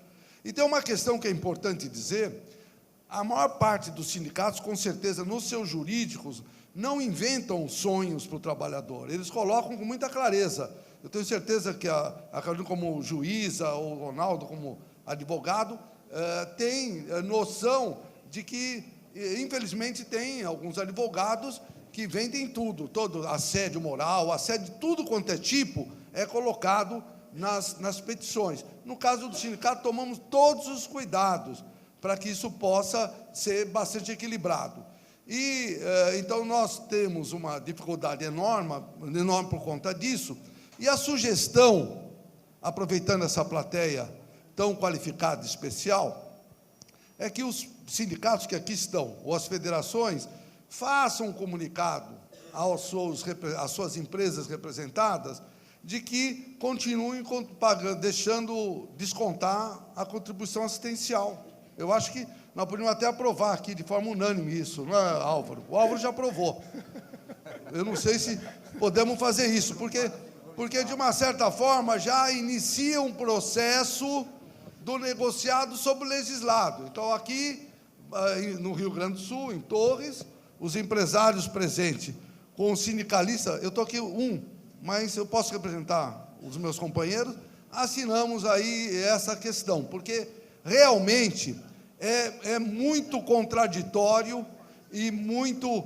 E tem uma questão que é importante dizer: a maior parte dos sindicatos, com certeza, nos seus jurídicos, não inventam sonhos para o trabalhador, eles colocam com muita clareza. Eu tenho certeza que a Carolina, como juíza, ou o Ronaldo, como advogado, tem noção de que, infelizmente, tem alguns advogados que vendem tudo, todo assédio moral, assédio de tudo quanto é tipo, é colocado nas petições. No caso do sindicato, tomamos todos os cuidados para que isso possa ser bastante equilibrado. E, então, nós temos uma dificuldade enorme por conta disso, e a sugestão, aproveitando essa plateia tão qualificada e especial, é que os sindicatos que aqui estão, ou as federações, façam um comunicado às suas empresas representadas de que continuem pagando, deixando descontar a contribuição assistencial. Eu acho que nós podemos até aprovar aqui de forma unânime isso, não é, Álvaro? O Álvaro já aprovou. Eu não sei se podemos fazer isso, porque de uma certa forma, já inicia um processo do negociado sobre o legislado. Então, aqui, no Rio Grande do Sul, em Torres, os empresários presentes com o sindicalista, eu estou aqui mas eu posso representar os meus companheiros, assinamos aí essa questão, porque realmente é muito contraditório e muito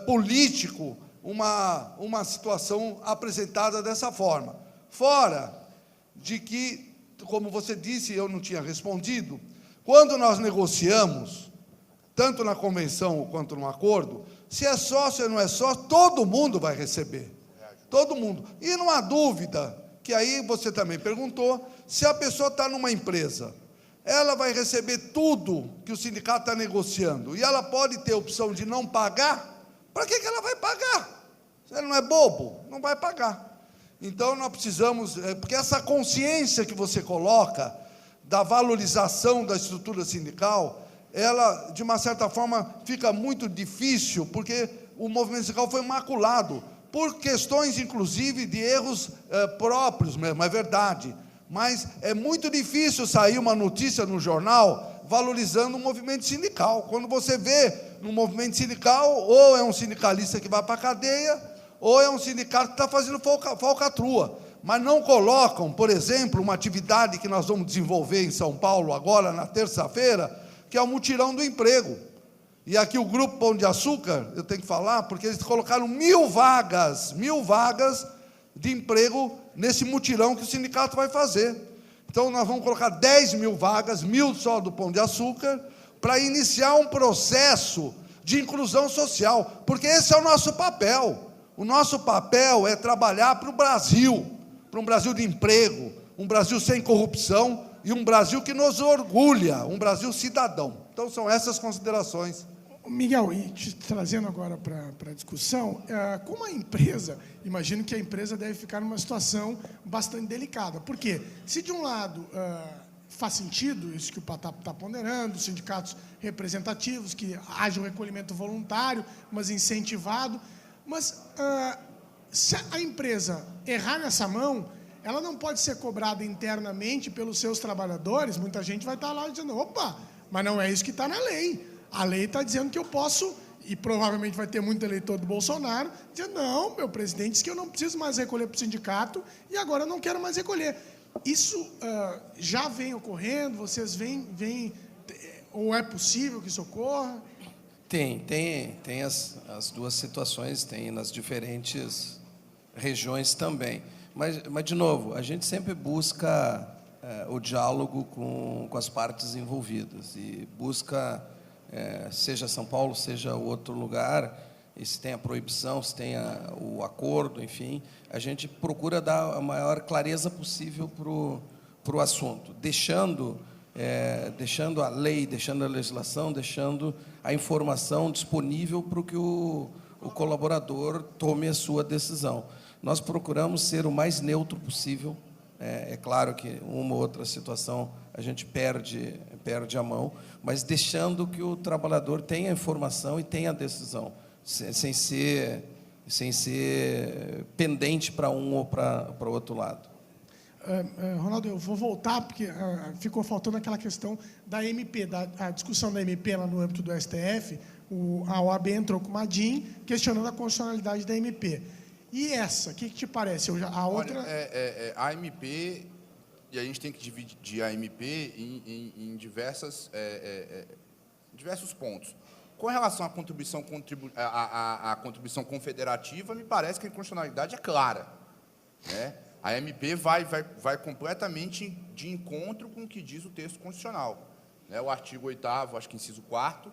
político uma situação apresentada dessa forma. Fora de que, como você disse, eu não tinha respondido, quando nós negociamos, tanto na convenção quanto no acordo, se é sócio ou não é sócio, todo mundo vai receber. Todo mundo. E não há dúvida, que aí você também perguntou, se a pessoa está numa empresa, ela vai receber tudo que o sindicato está negociando, e ela pode ter a opção de não pagar, para que ela vai pagar? Se ela não é bobo, não vai pagar. Então, nós precisamos, porque essa consciência que você coloca, da valorização da estrutura sindical, ela, de uma certa forma, fica muito difícil, porque o movimento sindical foi maculado, por questões, inclusive, de erros próprios mesmo, é verdade. Mas é muito difícil sair uma notícia no jornal valorizando o movimento sindical. Quando você vê no movimento sindical, ou é um sindicalista que vai para a cadeia, ou é um sindicato que está fazendo falcatrua. Mas não colocam, por exemplo, uma atividade que nós vamos desenvolver em São Paulo agora, na terça-feira, que é o mutirão do emprego. E aqui o Grupo Pão de Açúcar, eu tenho que falar, porque eles colocaram 1.000 vagas de emprego nesse mutirão que o sindicato vai fazer. Então, nós vamos colocar 10.000 vagas, 1.000 só do Pão de Açúcar, para iniciar um processo de inclusão social, porque esse é o nosso papel. O nosso papel é trabalhar para o Brasil, para um Brasil de emprego, um Brasil sem corrupção e um Brasil que nos orgulha, um Brasil cidadão. Então, são essas considerações. Miguel, e te trazendo agora para a discussão, como a empresa, imagino que a empresa deve ficar numa situação bastante delicada. Por quê? Se de um lado faz sentido isso que o Patap está ponderando, os sindicatos representativos, que haja um recolhimento voluntário, mas incentivado, mas se a empresa errar nessa mão, ela não pode ser cobrada internamente pelos seus trabalhadores. Muita gente vai estar lá dizendo, opa, mas não é isso que está na lei. A lei está dizendo que eu posso, e provavelmente vai ter muito eleitor do Bolsonaro, dizendo, não, meu presidente disse que eu não preciso mais recolher para o sindicato, e agora eu não quero mais recolher. Isso já vem ocorrendo? Vocês veem, ou é possível que isso ocorra? Tem as duas situações, tem nas diferentes regiões também. Mas, de novo, a gente sempre busca o diálogo com as partes envolvidas, e busca, seja São Paulo, seja outro lugar, e se tem a proibição, se tem o acordo, enfim, a gente procura dar a maior clareza possível para o assunto, deixando a lei, deixando a legislação, deixando a informação disponível para que o colaborador tome a sua decisão. Nós procuramos ser o mais neutro possível. É claro que uma ou outra situação a gente perde a mão, mas deixando que o trabalhador tenha a informação e tenha a decisão, sem ser pendente para um ou para o outro lado. Ronaldo, eu vou voltar, porque ficou faltando aquela questão da MP, a discussão da MP lá no âmbito do STF. A OAB entrou com uma DIN questionando a constitucionalidade da MP. E essa, o que te parece? A outra... Olha, a MP, e a gente tem que dividir a MP em diversos pontos. Com relação à contribuição confederativa, me parece que a inconstitucionalidade é clara, né? A MP vai completamente de encontro com o que diz o texto constitucional, né? O artigo 8º, acho que inciso 4º,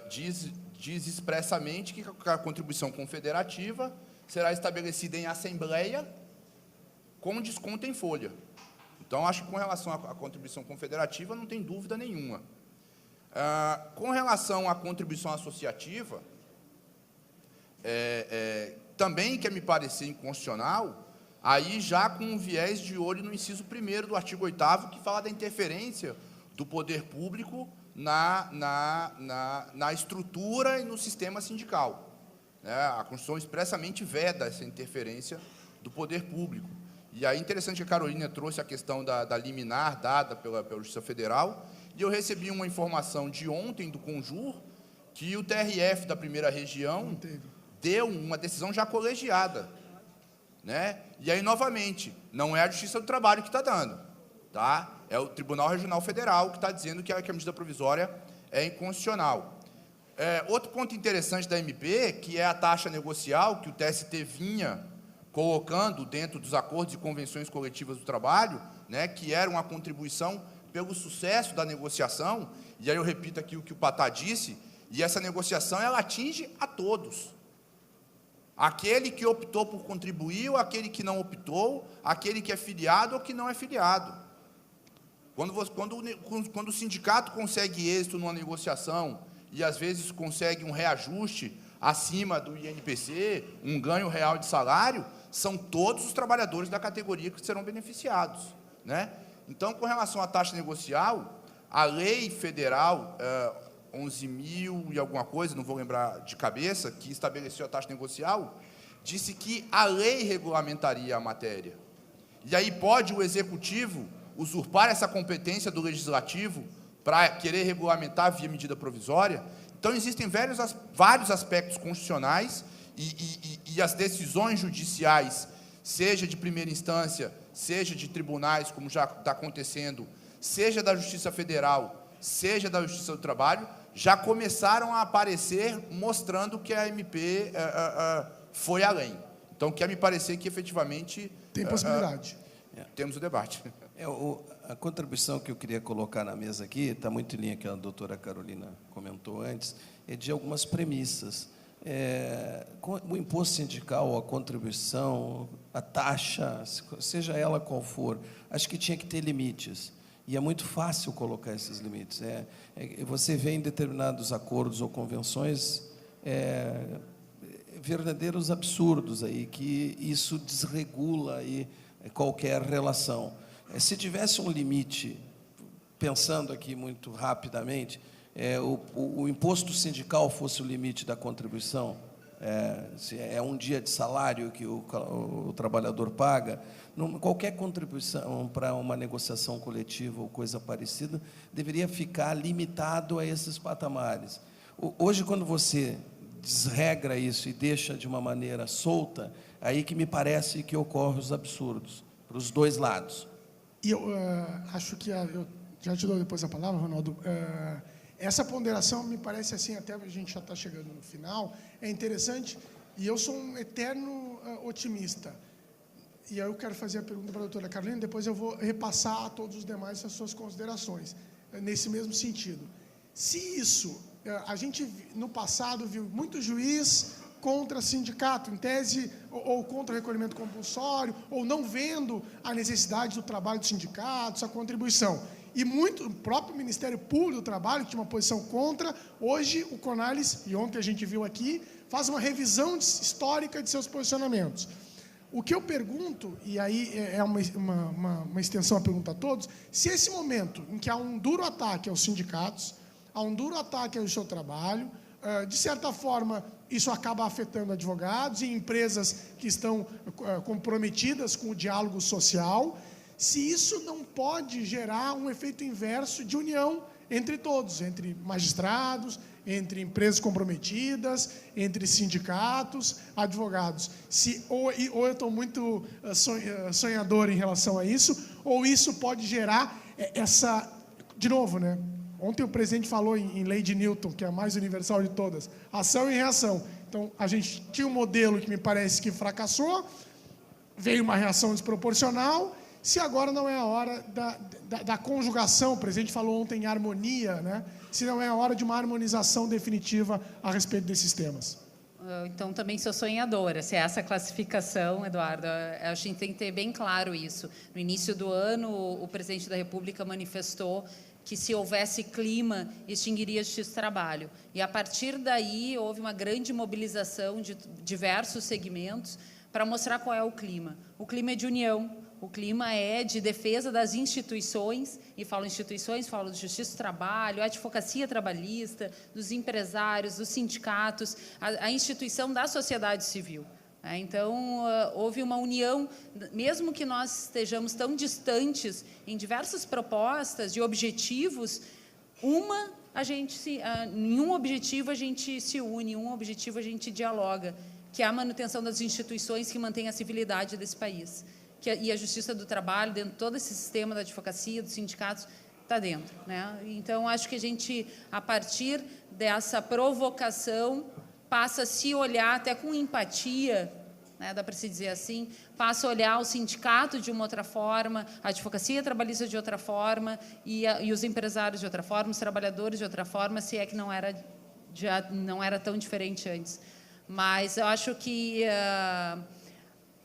diz expressamente que a contribuição confederativa será estabelecida em assembleia com desconto em folha. Então, acho que com relação à contribuição confederativa não tem dúvida nenhuma. Com relação à contribuição associativa, também quer me parecer inconstitucional, aí já com um viés de olho no inciso 1º do artigo 8º, que fala da interferência do poder público na estrutura e no sistema sindical, né? A Constituição expressamente veda essa interferência do poder público. E aí, interessante que a Carolina trouxe a questão da liminar dada pela Justiça Federal, e eu recebi uma informação de ontem do Conjur, que o TRF da primeira região deu uma decisão já colegiada, né? E aí, novamente, não é a Justiça do Trabalho que está dando, tá? É o Tribunal Regional Federal que está dizendo que a medida provisória é inconstitucional. Outro ponto interessante da MP, que é a taxa negocial, que o TST vinha colocando dentro dos acordos e convenções coletivas do trabalho, né, que era uma contribuição pelo sucesso da negociação, e aí eu repito aqui o que o Patá disse, e essa negociação ela atinge a todos. Aquele que optou por contribuir, ou aquele que não optou, aquele que é filiado ou que não é filiado. Quando o sindicato consegue êxito numa negociação, e às vezes consegue um reajuste acima do INPC, um ganho real de salário, são todos os trabalhadores da categoria que serão beneficiados, né? Então, com relação à taxa negocial, a lei federal 11.000 e alguma coisa, não vou lembrar de cabeça, que estabeleceu a taxa negocial, disse que a lei regulamentaria a matéria. E aí pode o executivo usurpar essa competência do legislativo para querer regulamentar via medida provisória. Então, existem vários aspectos constitucionais e as decisões judiciais, seja de primeira instância, seja de tribunais, como já está acontecendo, seja da Justiça Federal, seja da Justiça do Trabalho, já começaram a aparecer mostrando que a MP foi além. Então, quer me parecer que, efetivamente... Tem possibilidade. Temos o debate. A contribuição que eu queria colocar na mesa aqui, está muito em linha com o que a doutora Carolina comentou antes, é de algumas premissas. O imposto sindical, a contribuição, a taxa, seja ela qual for, acho que tinha que ter limites. E é muito fácil colocar esses limites. Você vê em determinados acordos ou convenções verdadeiros absurdos aí, que isso desregula aí qualquer relação. Se tivesse um limite, pensando aqui muito rapidamente, o imposto sindical fosse o limite da contribuição, se é um dia de salário que o trabalhador paga, qualquer contribuição para uma negociação coletiva ou coisa parecida deveria ficar limitado a esses patamares. Hoje, quando você desregra isso e deixa de uma maneira solta, aí que me parece que ocorrem os absurdos, para os dois lados. E eu acho que, eu já te dou depois a palavra, Ronaldo, essa ponderação me parece assim, até a gente já está chegando no final, é interessante, e eu sou um eterno otimista. E aí eu quero fazer a pergunta para a doutora Carolina, depois eu vou repassar a todos os demais as suas considerações, nesse mesmo sentido. Se isso, a gente no passado viu muito juiz contra sindicato, em tese, ou contra o recolhimento compulsório, ou não vendo a necessidade do trabalho dos sindicatos, a contribuição. E o próprio Ministério Público do Trabalho, que tinha uma posição contra, hoje o CONALES, e ontem a gente viu aqui, faz uma revisão histórica de seus posicionamentos. O que eu pergunto, e aí é uma extensão à pergunta a todos, se esse momento em que há um duro ataque aos sindicatos, há um duro ataque ao seu trabalho, de certa forma, isso acaba afetando advogados e empresas que estão comprometidas com o diálogo social. Se isso não pode gerar um efeito inverso de união entre todos, entre magistrados, entre empresas comprometidas, entre sindicatos, advogados. Ou eu estou muito sonhador em relação a isso, ou isso pode gerar essa... De novo, né? Ontem o presidente falou em lei de Newton, que é a mais universal de todas, ação e reação. Então, a gente tinha um modelo que me parece que fracassou, veio uma reação desproporcional. Se agora não é a hora da conjugação, o presidente falou ontem em harmonia, né? Se não é a hora de uma harmonização definitiva a respeito desses temas. Então, também sou sonhadora, se é essa classificação, Eduardo. A gente tem que ter bem claro isso. No início do ano, o presidente da República manifestou que, se houvesse clima, extinguiria a justiça do trabalho. E, a partir daí, houve uma grande mobilização de diversos segmentos para mostrar qual é o clima. O clima é de união, o clima é de defesa das instituições, e falo instituições, falo de justiça do trabalho, a advocacia trabalhista, dos empresários, dos sindicatos, a instituição da sociedade civil. Então, houve uma união, mesmo que nós estejamos tão distantes em diversas propostas de objetivos, em um objetivo a gente se une, em um objetivo a gente dialoga, que é a manutenção das instituições que mantêm a civilidade desse país. E a justiça do trabalho, dentro de todo esse sistema da advocacia, dos sindicatos, está dentro, né? Então, acho que a gente, a partir dessa provocação, passa a se olhar até com empatia, né, dá para se dizer assim, passa a olhar o sindicato de uma outra forma, a advocacia trabalhista de outra forma, e os empresários de outra forma, os trabalhadores de outra forma, se é que já não era tão diferente antes. Mas eu acho que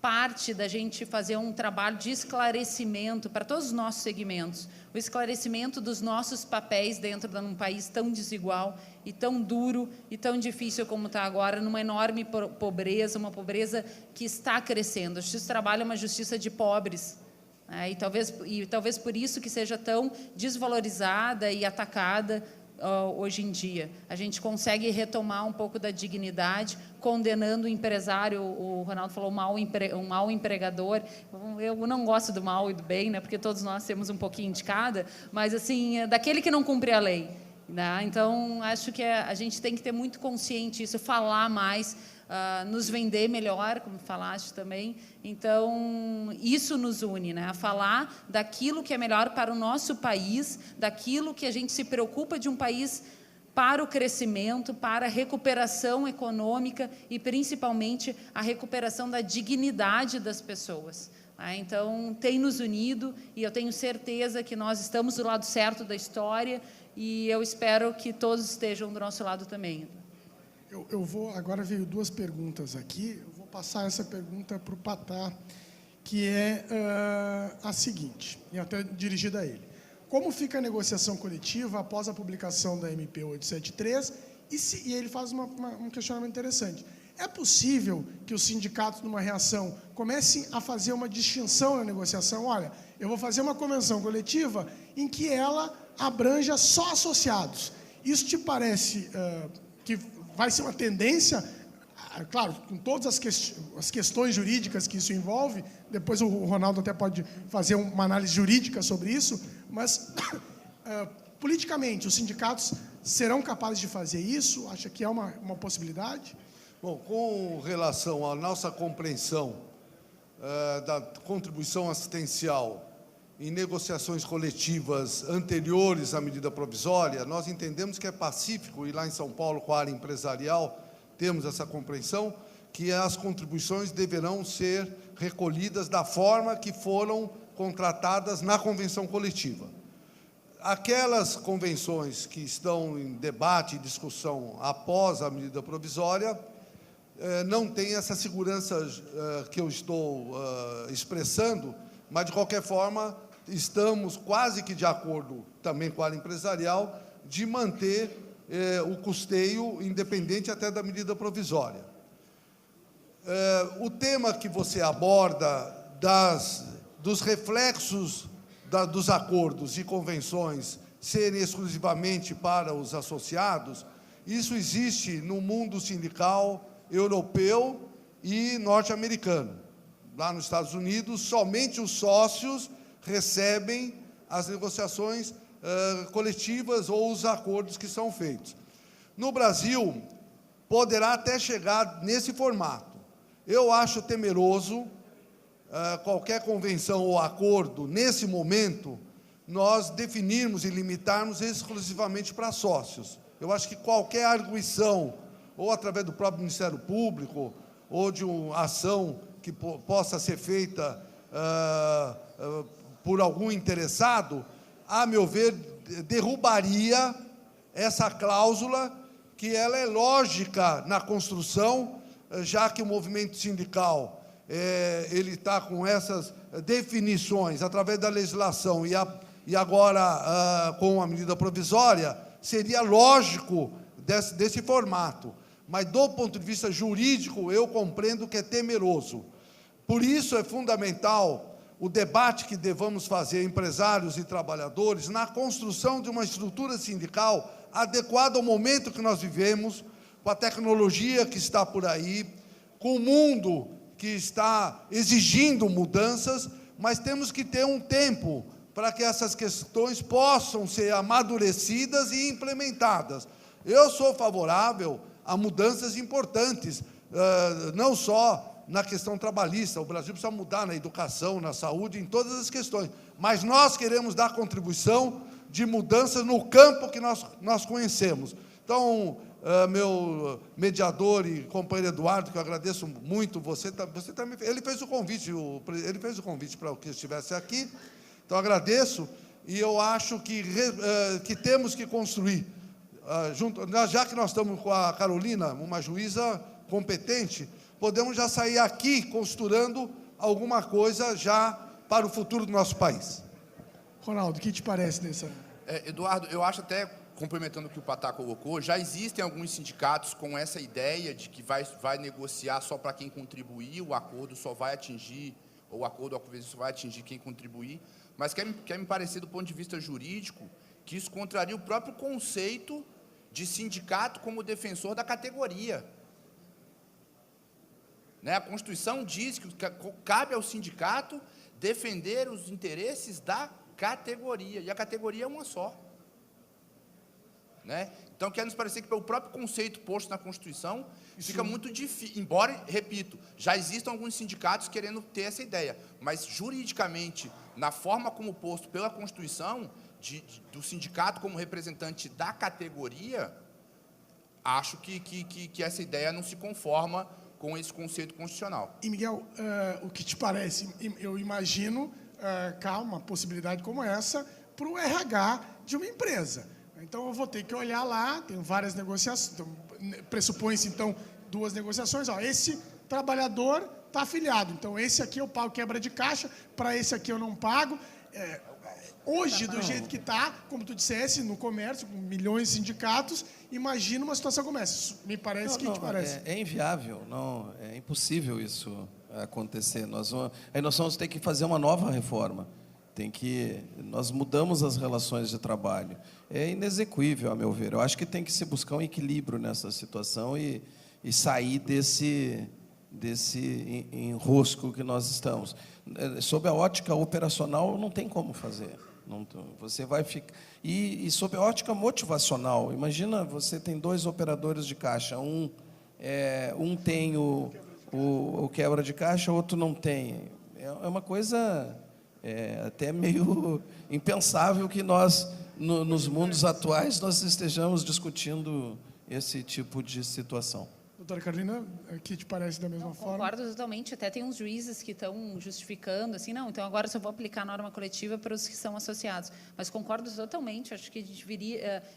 parte da gente fazer um trabalho de esclarecimento para todos os nossos segmentos, o esclarecimento dos nossos papéis dentro de um país tão desigual e tão duro e tão difícil como está agora, numa enorme pobreza, uma pobreza que está crescendo. A justiça do trabalho é uma justiça de pobres, né? E talvez por isso que seja tão desvalorizada e atacada hoje em dia. A gente consegue retomar um pouco da dignidade, condenando o empresário. O Ronaldo falou um mau empregador. Eu não gosto do mal e do bem, né, porque todos nós temos um pouquinho de cada, mas assim, daquele que não cumpre a lei, né? Então, acho que a gente tem que ter muito consciente isso, falar mais, nos vender melhor, como falaste também. Então, isso nos une, né? A falar daquilo que é melhor para o nosso país, daquilo que a gente se preocupa de um país para o crescimento, para a recuperação econômica e, principalmente, a recuperação da dignidade das pessoas. Então, tem nos unido, e eu tenho certeza que nós estamos do lado certo da história, e eu espero que todos estejam do nosso lado também. Agora veio duas perguntas aqui, eu vou passar essa pergunta para o Patá, que é a seguinte, e até dirigida a ele. Como fica a negociação coletiva após a publicação da MP 873? E ele faz um questionamento interessante. É possível que os sindicatos, numa reação, comecem a fazer uma distinção na negociação? Olha, eu vou fazer uma convenção coletiva em que ela abranja só associados. Isso te parece que vai ser uma tendência, claro, com todas as questões jurídicas que isso envolve? Depois o Ronaldo até pode fazer uma análise jurídica sobre isso, mas, politicamente, os sindicatos serão capazes de fazer isso? Acha que é uma possibilidade? Bom, com relação à nossa compreensão da contribuição assistencial em negociações coletivas anteriores à medida provisória, nós entendemos que é pacífico, e lá em São Paulo, com a área empresarial, temos essa compreensão, que as contribuições deverão ser recolhidas da forma que foram contratadas na convenção coletiva. Aquelas convenções que estão em debate e discussão após a medida provisória não têm essa segurança que eu estou expressando, mas, de qualquer forma, estamos quase que de acordo também com a área empresarial de manter o custeio independente até da medida provisória. O tema que você aborda dos reflexos dos acordos e convenções serem exclusivamente para os associados, Isso existe no mundo sindical europeu e norte-americano. Lá nos Estados Unidos, somente os sócios recebem as negociações coletivas ou os acordos que são feitos. No Brasil, poderá até chegar nesse formato. Eu acho temeroso qualquer convenção ou acordo, nesse momento, nós definirmos e limitarmos exclusivamente para sócios. Eu acho que qualquer arguição, ou através do próprio Ministério Público, ou de uma ação que possa ser feita por algum interessado, a meu ver, derrubaria essa cláusula, que ela é lógica na construção, já que o movimento sindical ele está com essas definições através da legislação e agora com a medida provisória, seria lógico desse formato. Mas, do ponto de vista jurídico, eu compreendo que é temeroso. Por isso, é fundamental o debate que devamos fazer, empresários e trabalhadores, na construção de uma estrutura sindical adequada ao momento que nós vivemos, com a tecnologia que está por aí, com o mundo que está exigindo mudanças, mas temos que ter um tempo para que essas questões possam ser amadurecidas e implementadas. Eu sou favorável a mudanças importantes, não só na questão trabalhista. O Brasil precisa mudar na educação, na saúde, em todas as questões. Mas nós queremos dar contribuição de mudanças no campo que nós conhecemos. Então, meu mediador e companheiro Eduardo, que eu agradeço muito, você também, ele fez o convite para que eu estivesse aqui, então agradeço, e eu acho que temos que construir, já que nós estamos com a Carolina, uma juíza competente, podemos já sair aqui costurando alguma coisa já para o futuro do nosso país. Ronaldo, o que te parece dessa? Eduardo, eu acho até, complementando o que o Patá colocou, já existem alguns sindicatos com essa ideia de que vai negociar só para quem contribuir, o acordo só vai atingir, ou o acordo só vai atingir quem contribuir, mas quer me parecer, do ponto de vista jurídico, que isso contraria o próprio conceito de sindicato como defensor da categoria. A Constituição diz que cabe ao sindicato defender os interesses da categoria, e a categoria é uma só. Então, quer nos parecer que, pelo próprio conceito posto na Constituição, fica muito difícil, embora, repito, já existam alguns sindicatos querendo ter essa ideia, mas, juridicamente, na forma como posto pela Constituição, do sindicato como representante da categoria, acho que essa ideia não se conforma com esse conceito constitucional. E, Miguel, o que te parece? Eu imagino uma possibilidade como essa para o RH de uma empresa. Então, eu vou ter que olhar lá, tem várias negociações, então, pressupõe-se, então, 2 negociações. Esse trabalhador está afiliado, então, esse aqui eu pago quebra de caixa, para esse aqui eu não pago. Hoje, do jeito que está, como tu dissesse, no comércio, com milhões de sindicatos, imagina uma situação como essa. Isso me parece que te parece. É inviável, não, é impossível isso acontecer. Nós vamos ter que fazer uma nova reforma. Nós mudamos as relações de trabalho. É inexequível, a meu ver. Eu acho que tem que se buscar um equilíbrio nessa situação e sair desse enrosco que nós estamos. Sob a ótica operacional, não tem como fazer. Você vai ficar... E sob a ótica motivacional, imagina, você tem 2 operadores de caixa, um tem o quebra de caixa, outro não tem. É uma coisa até meio impensável que nós, nos mundos atuais, nós estejamos discutindo esse tipo de situação. Doutora Carolina, o que te parece da mesma forma? Concordo totalmente. Até tem uns juízes que estão justificando, assim, não, então agora só vou aplicar a norma coletiva para os que são associados. Mas concordo totalmente, acho que a gente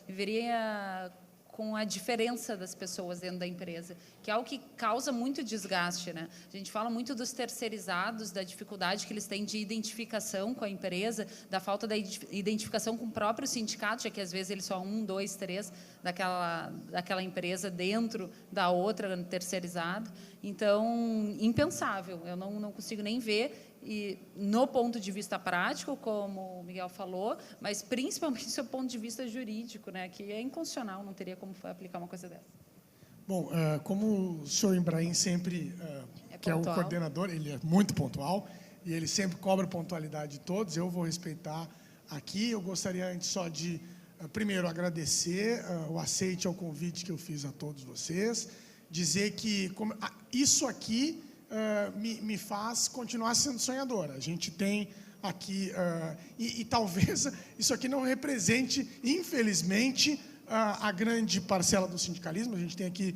deveria com a diferença das pessoas dentro da empresa, que é algo que causa muito desgaste, A gente fala muito dos terceirizados, da dificuldade que eles têm de identificação com a empresa, da falta da identificação com o próprio sindicato, já que às vezes eles só 1, 2, 3 daquela empresa dentro da outra terceirizada. Então, impensável, eu não consigo nem ver e no ponto de vista prático, como o Miguel falou, mas principalmente do ponto de vista jurídico, né, que é inconstitucional, não teria como aplicar uma coisa dessa. Bom, como o senhor Ibrahim sempre, que é o coordenador, ele é muito pontual, e ele sempre cobra pontualidade de todos, eu vou respeitar aqui. Eu gostaria antes só de, primeiro, agradecer o aceite ao convite que eu fiz a todos vocês, dizer que isso aqui me faz continuar sendo sonhador. A gente tem aqui, e talvez isso aqui não represente, infelizmente, a grande parcela do sindicalismo. A gente tem aqui,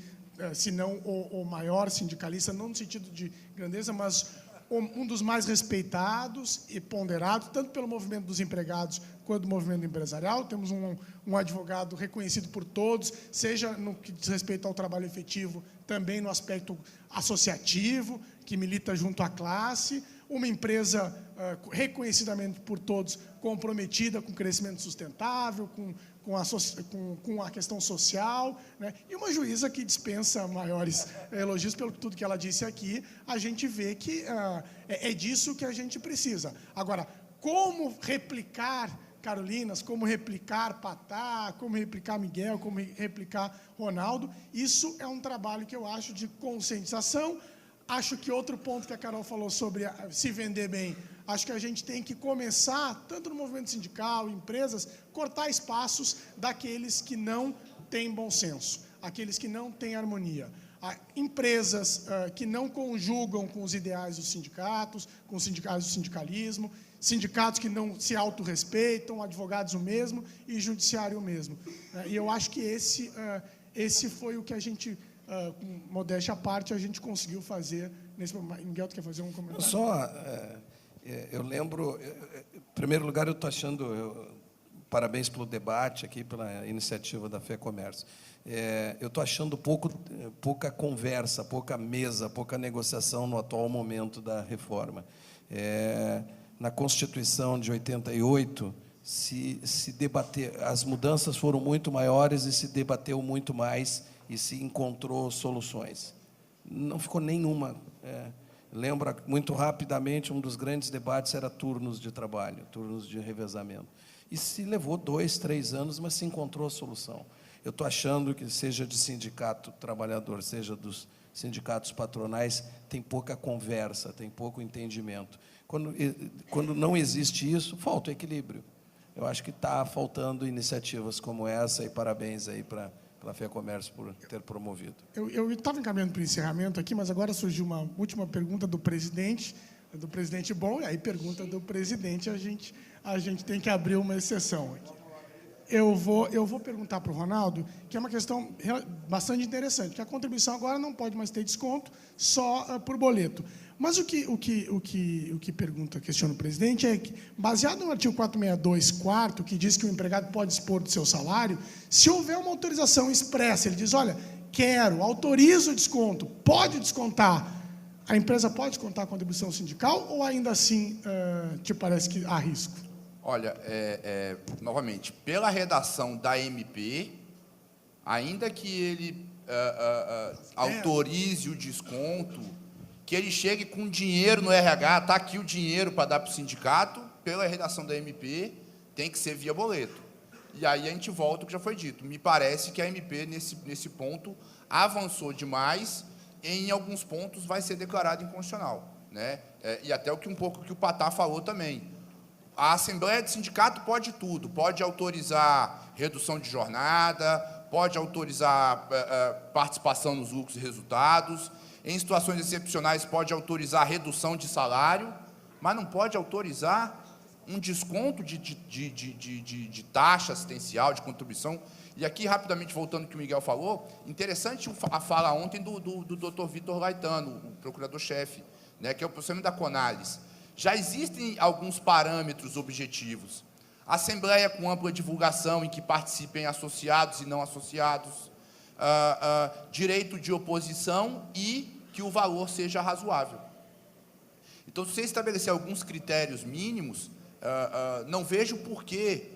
se não o maior sindicalista, não no sentido de grandeza, mas um dos mais respeitados e ponderados, tanto pelo movimento dos empregados quanto do movimento empresarial. Temos um advogado reconhecido por todos, seja no que diz respeito ao trabalho efetivo, também no aspecto associativo, que milita junto à classe, uma empresa reconhecidamente por todos comprometida com o crescimento sustentável, com a questão social, né? E uma juíza que dispensa maiores elogios pelo tudo que ela disse aqui. A gente vê que é disso que a gente precisa. Agora, como replicar Carolinas, como replicar Patá, como replicar Miguel, como replicar Ronaldo, isso é um trabalho que eu acho de conscientização. Acho que outro ponto que a Carol falou sobre se vender bem, acho que a gente tem que começar, tanto no movimento sindical, empresas, cortar espaços daqueles que não têm bom senso, aqueles que não têm harmonia. Empresas que não conjugam com os ideais dos sindicatos, com os ideais do sindicalismo, sindicatos que não se autorrespeitam, advogados o mesmo e judiciário o mesmo. E eu acho que esse foi o que a gente, com modéstia à parte, a gente conseguiu fazer nesse momento. Miguel, tu quer fazer um comentário? Eu lembro, em primeiro lugar, eu estou achando, parabéns pelo debate aqui, pela iniciativa da Fé Comércio. Eu estou achando pouca conversa, pouca mesa, pouca negociação no atual momento da reforma. Na Constituição de 88, se debater, as mudanças foram muito maiores e se debateu muito mais e se encontrou soluções. Não ficou nenhuma. Lembra, muito rapidamente, um dos grandes debates era turnos de trabalho, turnos de revezamento. E se levou 2, 3 anos, mas se encontrou a solução. Eu estou achando que, seja de sindicato trabalhador, seja dos sindicatos patronais, tem pouca conversa, tem pouco entendimento. Quando não existe isso, falta o equilíbrio. Eu acho que está faltando iniciativas como essa, e parabéns aí para a Fé Comércio por ter promovido. Eu estava encaminhando para o encerramento aqui, mas agora surgiu uma última pergunta do presidente bom, e aí pergunta do presidente, a gente tem que abrir uma exceção aqui. Eu vou perguntar para o Ronaldo, que é uma questão bastante interessante, que a contribuição agora não pode mais ter desconto, só por boleto. Mas o que questiona o presidente é que, baseado no artigo 462, quarto, que diz que o empregado pode dispor do seu salário, se houver uma autorização expressa, ele diz, olha, autorizo o desconto, pode descontar, a empresa pode descontar a contribuição sindical ou ainda assim te parece que há risco? Olha, novamente, pela redação da MP, ainda que ele autorize o desconto, que ele chegue com dinheiro no RH, está aqui o dinheiro para dar para o sindicato, pela redação da MP, tem que ser via boleto. E aí a gente volta ao que já foi dito. Me parece que a MP, nesse ponto, avançou demais, e em alguns pontos vai ser declarado inconstitucional, né? E até um pouco que o Patá falou também. A Assembleia de Sindicato pode tudo, pode autorizar redução de jornada, pode autorizar participação nos lucros e resultados, em situações excepcionais pode autorizar redução de salário, mas não pode autorizar um desconto de taxa assistencial, de contribuição. E aqui, rapidamente, voltando ao que o Miguel falou, interessante a fala ontem do Dr. Vitor Gaetano, o procurador-chefe, né, que é o procedimento da Conalis. Já existem alguns parâmetros objetivos. Assembleia com ampla divulgação, em que participem associados e não associados, direito de oposição e que o valor seja razoável. Então, se você estabelecer alguns critérios mínimos, não vejo por que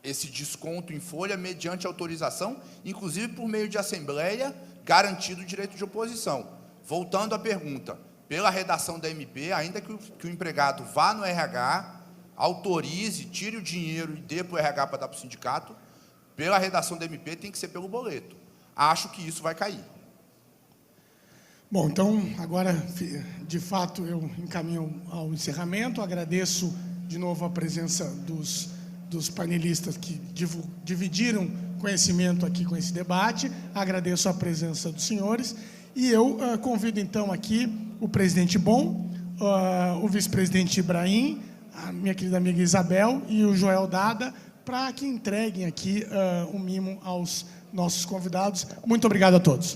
esse desconto em folha, mediante autorização, inclusive por meio de assembleia, garantido o direito de oposição. Voltando à pergunta, pela redação da MP, ainda que o empregado vá no RH, autorize, tire o dinheiro e dê para o RH para dar para o sindicato, pela redação da MP tem que ser pelo boleto. Acho que isso vai cair. Bom, então, agora, de fato, eu encaminho ao encerramento. Agradeço de novo a presença dos panelistas que dividiram conhecimento aqui com esse debate. Agradeço a presença dos senhores. E eu convido, então, aqui o presidente Bom, o vice-presidente Ibrahim, a minha querida amiga Isabel e o Joel Dada, para que entreguem aqui um mimo aos nossos convidados. Muito obrigado a todos.